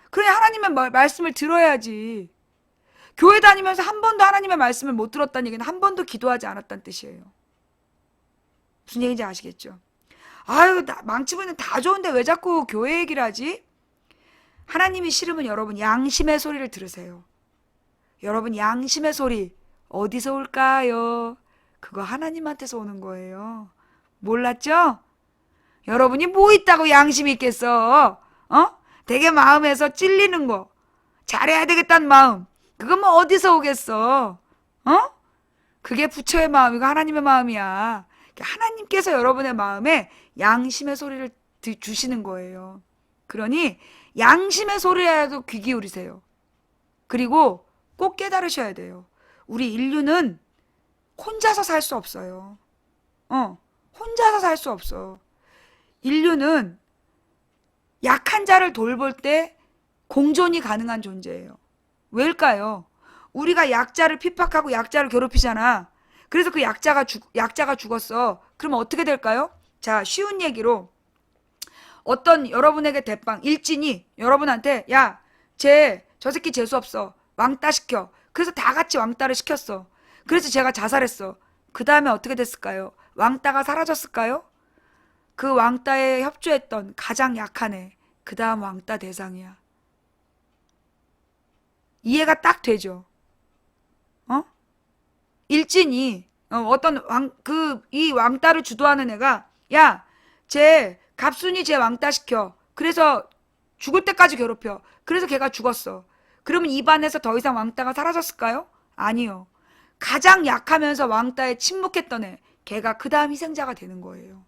그래, 하나님의 말씀을 들어야지. 교회 다니면서 한 번도 하나님의 말씀을 못 들었다는 얘기는 한 번도 기도하지 않았다는 뜻이에요. 무슨 얘기인지 아시겠죠? 아유, 망치부는 다 좋은데 왜 자꾸 교회 얘기를 하지? 하나님이 싫으면 여러분 양심의 소리를 들으세요. 여러분 양심의 소리 어디서 올까요? 그거 하나님한테서 오는 거예요. 몰랐죠? 여러분이 뭐 있다고 양심이 있겠어? 되게 마음에서 찔리는 거, 잘해야 되겠다는 마음, 그건 뭐 어디서 오겠어? 그게 부처의 마음이고 하나님의 마음이야. 하나님께서 여러분의 마음에 양심의 소리를 주시는 거예요. 그러니 양심의 소리라도 귀 기울이세요. 그리고 꼭 깨달으셔야 돼요. 우리 인류는 혼자서 살 수 없어요. 혼자서 살 수 없어. 인류는 약한 자를 돌볼 때 공존이 가능한 존재예요. 왜일까요? 우리가 약자를 핍박하고 약자를 괴롭히잖아. 그래서 그 약자가 죽었어. 그러면 어떻게 될까요? 자, 쉬운 얘기로 어떤 여러분에게 대빵 일진이 여러분한테 야, 저 새끼 재수없어. 왕따 시켜. 그래서 다 같이 왕따를 시켰어. 그래서 제가 자살했어. 그 다음에 어떻게 됐을까요? 왕따가 사라졌을까요? 그 왕따에 협조했던 가장 약한 애, 그 다음 왕따 대상이야. 이해가 딱 되죠? 일진이 어떤 이 왕따를 주도하는 애가 야, 갑순이 쟤 왕따 시켜. 그래서 죽을 때까지 괴롭혀. 그래서 걔가 죽었어. 그러면 이 반에서 더 이상 왕따가 사라졌을까요? 아니요. 가장 약하면서 왕따에 침묵했던 애, 걔가 그 다음 희생자가 되는 거예요.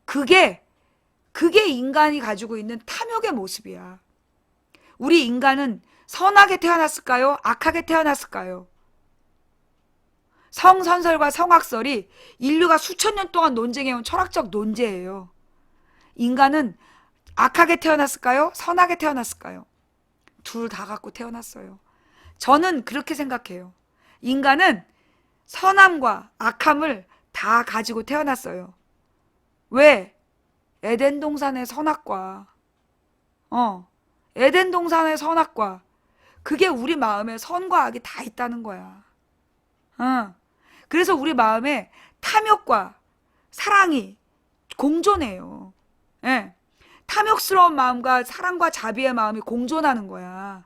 그게 인간이 가지고 있는 탐욕의 모습이야. 우리 인간은 선하게 태어났을까요? 악하게 태어났을까요? 성선설과 성악설이 인류가 수천 년 동안 논쟁해온 철학적 논제예요. 인간은 악하게 태어났을까요? 선하게 태어났을까요? 둘 다 갖고 태어났어요. 저는 그렇게 생각해요. 인간은 선함과 악함을 다 가지고 태어났어요. 왜? 에덴 동산의 선악과, 에덴 동산의 선악과, 그게 우리 마음에 선과 악이 다 있다는 거야. 그래서 우리 마음에 탐욕과 사랑이 공존해요. 예. 탐욕스러운 마음과 사랑과 자비의 마음이 공존하는 거야.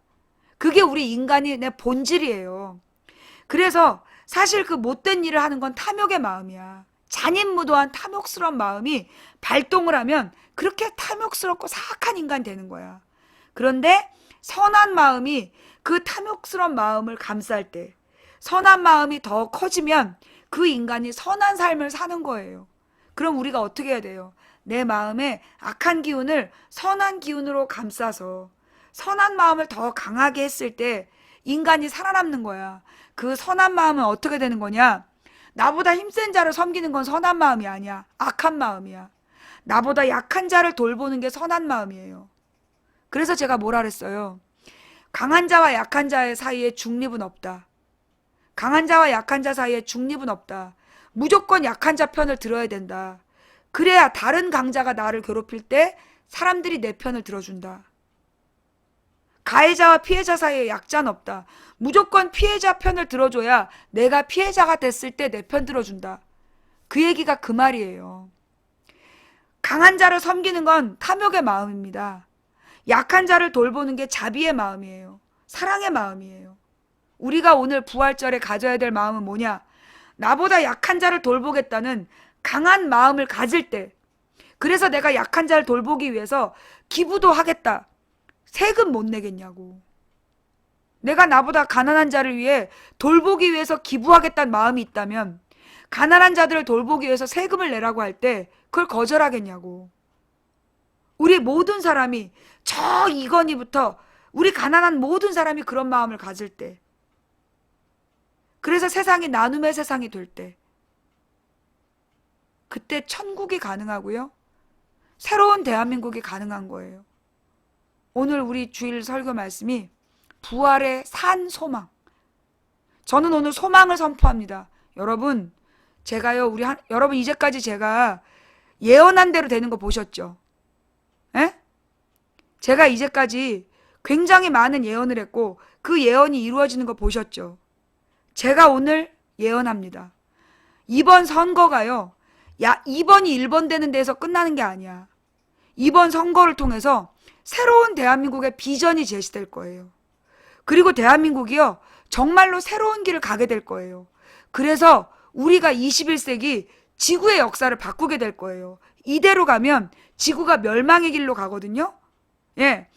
그게 우리 인간의 본질이에요. 그래서 사실 그 못된 일을 하는 건 탐욕의 마음이야. 잔인무도한 탐욕스러운 마음이 발동을 하면 그렇게 탐욕스럽고 사악한 인간이 되는 거야. 그런데 선한 마음이 그 탐욕스러운 마음을 감쌀 때, 선한 마음이 더 커지면 그 인간이 선한 삶을 사는 거예요. 그럼 우리가 어떻게 해야 돼요? 내 마음에 악한 기운을 선한 기운으로 감싸서 선한 마음을 더 강하게 했을 때 인간이 살아남는 거야. 그 선한 마음은 어떻게 되는 거냐? 나보다 힘센 자를 섬기는 건 선한 마음이 아니야. 악한 마음이야. 나보다 약한 자를 돌보는 게 선한 마음이에요. 그래서 제가 뭐라 그랬어요? 강한 자와 약한 자의 사이에 중립은 없다. 강한 자와 약한 자 사이에 중립은 없다. 무조건 약한 자 편을 들어야 된다. 그래야 다른 강자가 나를 괴롭힐 때 사람들이 내 편을 들어준다. 가해자와 피해자 사이에 약자는 없다. 무조건 피해자 편을 들어줘야 내가 피해자가 됐을 때 내 편 들어준다. 그 얘기가 그 말이에요. 강한 자를 섬기는 건 탐욕의 마음입니다. 약한 자를 돌보는 게 자비의 마음이에요. 사랑의 마음이에요. 우리가 오늘 부활절에 가져야 될 마음은 뭐냐? 나보다 약한 자를 돌보겠다는 강한 마음을 가질 때, 그래서 내가 약한 자를 돌보기 위해서 기부도 하겠다. 세금 못 내겠냐고. 내가 나보다 가난한 자를 위해 돌보기 위해서 기부하겠다는 마음이 있다면 가난한 자들을 돌보기 위해서 세금을 내라고 할 때 그걸 거절하겠냐고. 우리 모든 사람이 저 이건희부터 우리 가난한 모든 사람이 그런 마음을 가질 때 그래서 세상이 나눔의 세상이 될 때, 그때 천국이 가능하고요. 새로운 대한민국이 가능한 거예요. 오늘 우리 주일 설교 말씀이 부활의 산 소망. 저는 오늘 소망을 선포합니다. 여러분, 제가요, 여러분 이제까지 제가 예언한 대로 되는 거 보셨죠? 에? 제가 이제까지 굉장히 많은 예언을 했고 그 예언이 이루어지는 거 보셨죠? 제가 오늘 예언합니다. 이번 선거가요, 야, 2번이 1번 되는 데에서 끝나는 게 아니야. 이번 선거를 통해서 새로운 대한민국의 비전이 제시될 거예요. 그리고 대한민국이요, 정말로 새로운 길을 가게 될 거예요. 그래서 우리가 21세기 지구의 역사를 바꾸게 될 거예요. 이대로 가면 지구가 멸망의 길로 가거든요. 예.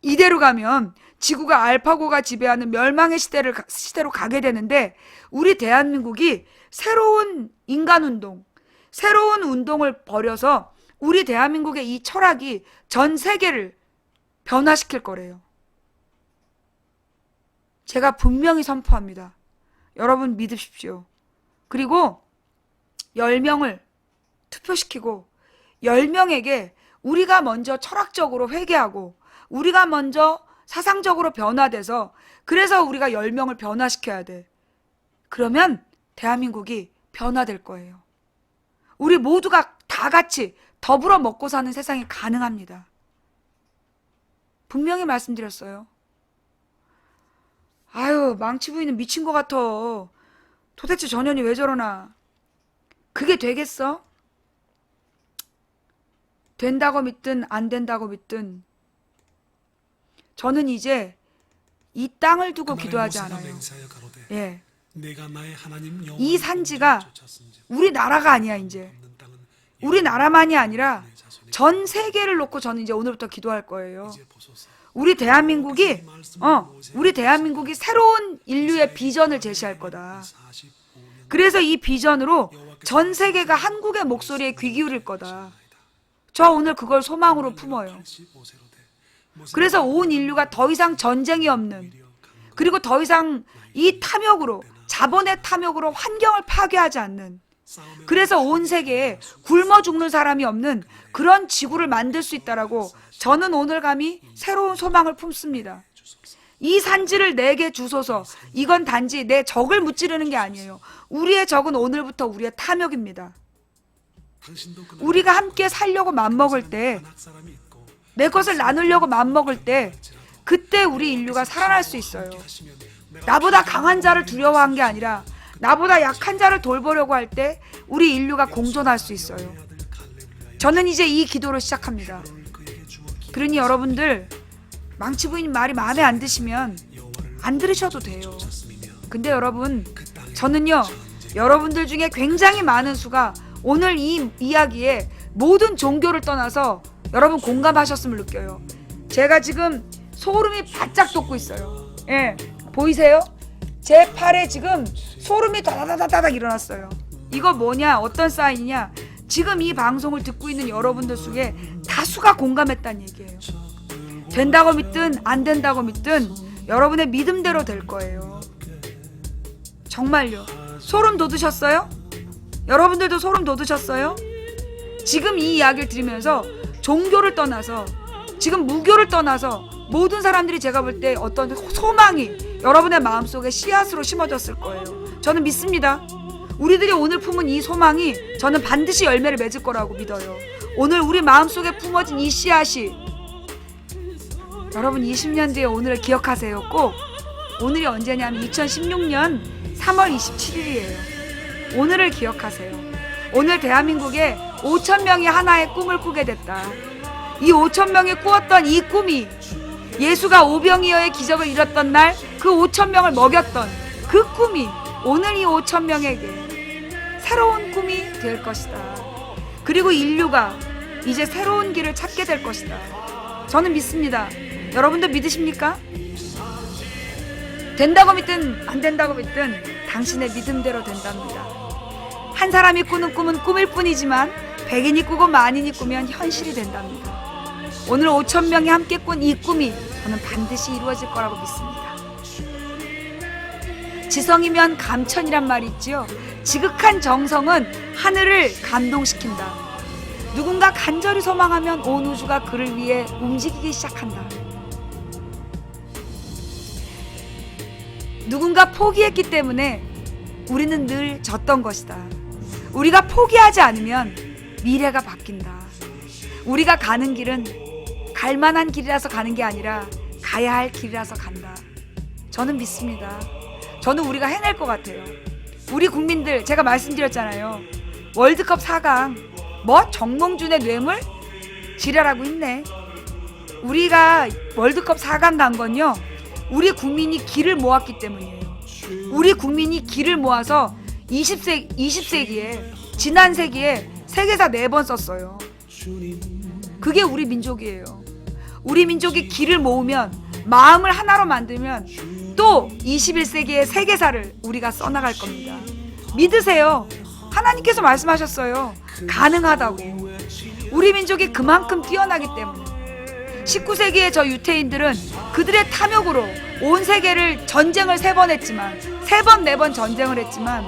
이대로 가면 지구가 알파고가 지배하는 멸망의 시대로 가게 되는데, 우리 대한민국이 새로운 인간운동, 새로운 운동을 벌여서 우리 대한민국의 이 철학이 전 세계를 변화시킬 거래요. 제가 분명히 선포합니다. 여러분 믿으십시오. 그리고 10명을 투표시키고 10명에게 우리가 먼저 철학적으로 회개하고 우리가 먼저 사상적으로 변화돼서, 그래서 우리가 10명을 변화시켜야 돼. 그러면 대한민국이 변화될 거예요. 우리 모두가 다 같이 더불어 먹고 사는 세상이 가능합니다. 분명히 말씀드렸어요. 아유, 망치 부인은 미친 것 같아. 도대체 전현이 왜 저러나. 그게 되겠어? 된다고 믿든 안 된다고 믿든 저는 이제 이 땅을 두고 기도하지 않아요. 예. 이 산지가 우리나라가 아니야. 이제 우리나라만이 아니라 전 세계를 놓고 저는 이제 오늘부터 기도할 거예요. 우리 대한민국이 새로운 인류의 비전을 제시할 거다. 그래서 이 비전으로 전 세계가 한국의 목소리에 귀 기울일 거다. 저 오늘 그걸 소망으로 품어요. 그래서 온 인류가 더 이상 전쟁이 없는, 그리고 더 이상 이 탐욕으로, 자본의 탐욕으로 환경을 파괴하지 않는, 그래서 온 세계에 굶어 죽는 사람이 없는 그런 지구를 만들 수 있다라고 저는 오늘 감히 새로운 소망을 품습니다. 이 산지를 내게 주소서. 이건 단지 내 적을 무찌르는 게 아니에요. 우리의 적은 오늘부터 우리의 탐욕입니다. 우리가 함께 살려고 맘먹을 때, 내 것을 나누려고 맘먹을 때, 그때 우리 인류가 살아날 수 있어요. 나보다 강한 자를 두려워한 게 아니라 나보다 약한 자를 돌보려고 할 때 우리 인류가 공존할 수 있어요. 저는 이제 이 기도를 시작합니다. 그러니 여러분들, 망치 부인 말이 마음에 안 드시면 안 들으셔도 돼요. 근데 여러분, 저는요, 여러분들 중에 굉장히 많은 수가 오늘 이 이야기에 모든 종교를 떠나서 여러분 공감하셨음을 느껴요. 제가 지금 소름이 바짝 돋고 있어요. 예, 보이세요? 제 팔에 지금 소름이 다다다다닥 일어났어요. 이거 뭐냐, 어떤 사인이냐, 지금 이 방송을 듣고 있는 여러분들 중에 다수가 공감했다는 얘기예요. 된다고 믿든 안 된다고 믿든 여러분의 믿음대로 될 거예요. 정말요. 소름 돋으셨어요? 여러분들도 소름 돋으셨어요? 지금 이 이야기를 들으면서 종교를 떠나서, 지금 무교를 떠나서 모든 사람들이 제가 볼 때 어떤 소망이 여러분의 마음속에 씨앗으로 심어졌을 거예요. 저는 믿습니다. 우리들이 오늘 품은 이 소망이 저는 반드시 열매를 맺을 거라고 믿어요. 오늘 우리 마음속에 품어진 이 씨앗이, 여러분 20년 뒤에 오늘을 기억하세요. 꼭. 오늘이 언제냐면 2016년 3월 27일이에요. 오늘을 기억하세요. 오늘 대한민국에 5,000명이 하나의 꿈을 꾸게 됐다. 이 5,000명이 꾸었던 이 꿈이, 예수가 오병이어의 기적을 이뤘던 날 그 5,000명을 먹였던 그 꿈이 오늘 이 5,000명에게 새로운 꿈이 될 것이다. 그리고 인류가 이제 새로운 길을 찾게 될 것이다. 저는 믿습니다. 여러분도 믿으십니까? 된다고 믿든 안 된다고 믿든 당신의 믿음대로 된답니다. 한 사람이 꾸는 꿈은 꿈일 뿐이지만 100인이 꾸고 만인이 꾸면 현실이 된답니다. 오늘 5,000명이 함께 꾼 이 꿈이 저는 반드시 이루어질 거라고 믿습니다. 지성이면 감천이란 말이 있지요. 지극한 정성은 하늘을 감동시킨다. 누군가 간절히 소망하면 온 우주가 그를 위해 움직이기 시작한다. 누군가 포기했기 때문에 우리는 늘 졌던 것이다. 우리가 포기하지 않으면 미래가 바뀐다. 우리가 가는 길은 갈 만한 길이라서 가는 게 아니라 가야 할 길이라서 간다. 저는 믿습니다. 저는 우리가 해낼 것 같아요. 우리 국민들, 제가 말씀드렸잖아요. 월드컵 4강 뭐 정몽준의 뇌물? 지랄하고 있네. 우리가 월드컵 4강 간 건요, 우리 국민이 기를 모았기 때문이에요. 우리 국민이 기를 모아서 20세기에, 지난 세기에 세계사 4번 썼어요. 그게 우리 민족이에요. 우리 민족이 기를 모으면, 마음을 하나로 만들면 또 21세기의 세계사를 우리가 써나갈 겁니다. 믿으세요. 하나님께서 말씀하셨어요. 가능하다고. 우리 민족이 그만큼 뛰어나기 때문에. 19세기의 저 유태인들은 그들의 탐욕으로 온 세계를 전쟁을 3번 했지만, 3번 4번 전쟁을 했지만,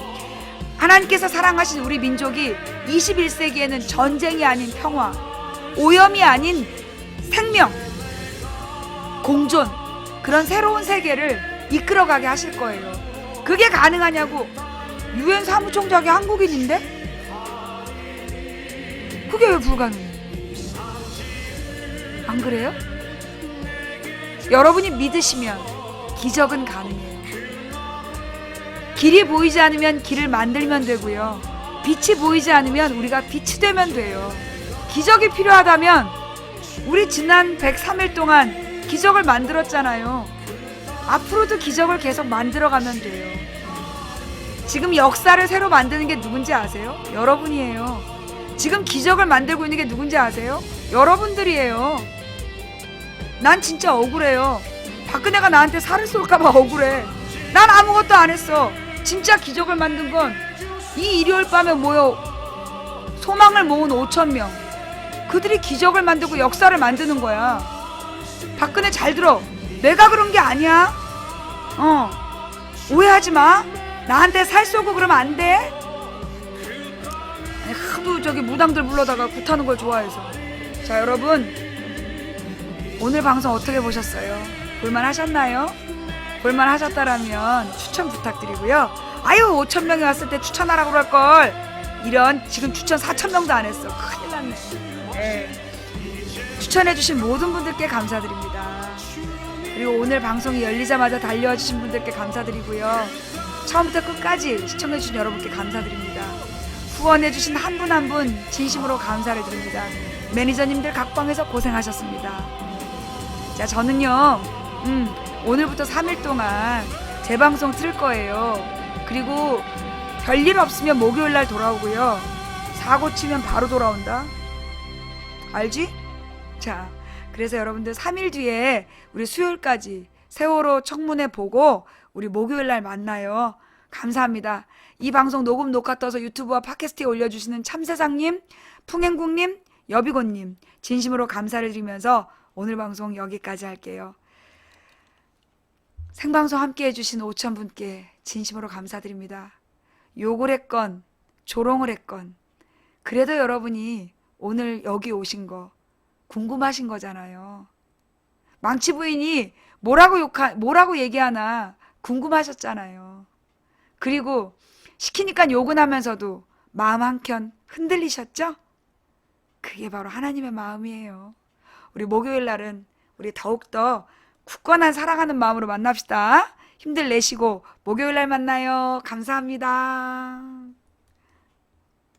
하나님께서 사랑하신 우리 민족이 21세기에는 전쟁이 아닌 평화, 오염이 아닌 생명, 공존, 그런 새로운 세계를 이끌어가게 하실 거예요. 그게 가능하냐고. 유엔 사무총장이 한국인인데? 그게 왜 불가능해? 안 그래요? 여러분이 믿으시면 기적은 가능해요. 길이 보이지 않으면 길을 만들면 되고요. 빛이 보이지 않으면 우리가 빛이 되면 돼요. 기적이 필요하다면 우리 지난 103일 동안 기적을 만들었잖아요. 앞으로도 기적을 계속 만들어가면 돼요. 지금 역사를 새로 만드는 게 누군지 아세요? 여러분이에요. 지금 기적을 만들고 있는 게 누군지 아세요? 여러분들이에요. 난 진짜 억울해요. 박근혜가 나한테 살을 쏠까봐 억울해. 난 아무것도 안 했어. 진짜 기적을 만든 건 이 일요일 밤에 모여 소망을 모은 5,000명. 그들이 기적을 만들고 역사를 만드는 거야. 박근혜 잘 들어. 내가 그런 게 아니야. 오해하지 마. 나한테 살 쏘고 그러면 안 돼. 하도 저기 무당들 불러다가 굿하는 걸 좋아해서. 자, 여러분, 오늘 방송 어떻게 보셨어요? 볼만하셨나요? 볼만하셨다라면 추천 부탁드리고요. 아유, 5,000명이 왔을 때 추천하라고 그럴걸. 이런, 지금 추천 4,000명도 안 했어. 큰일 났네. 네. 추천해주신 모든 분들께 감사드립니다. 그리고 오늘 방송이 열리자마자 달려와주신 분들께 감사드리고요. 처음부터 끝까지 시청해주신 여러분께 감사드립니다. 후원해주신 한 분 한 분 진심으로 감사를 드립니다. 매니저님들 각방에서 고생하셨습니다. 자, 저는요, 오늘부터 3일 동안 재방송 틀 거예요. 그리고 별일 없으면 목요일날 돌아오고요. 사고 치면 바로 돌아온다. 알지? 자, 그래서 여러분들 3일 뒤에 우리 수요일까지 세월호 청문회 보고 우리 목요일날 만나요. 감사합니다. 이 방송 녹음 녹화 떠서 유튜브와 팟캐스트에 올려주시는 참세상님, 풍행국님, 여비곤님 진심으로 감사를 드리면서 오늘 방송 여기까지 할게요. 생방송 함께 해주신 5,000분께 진심으로 감사드립니다. 욕을 했건 조롱을 했건 그래도 여러분이 오늘 여기 오신 거 궁금하신 거잖아요. 망치 부인이 뭐라고 얘기하나 궁금하셨잖아요. 그리고 시키니까 욕은 하면서도 마음 한켠 흔들리셨죠? 그게 바로 하나님의 마음이에요. 우리 목요일 날은 우리 더욱더 굳건한 사랑하는 마음으로 만납시다. 힘들 내시고 목요일 날 만나요. 감사합니다.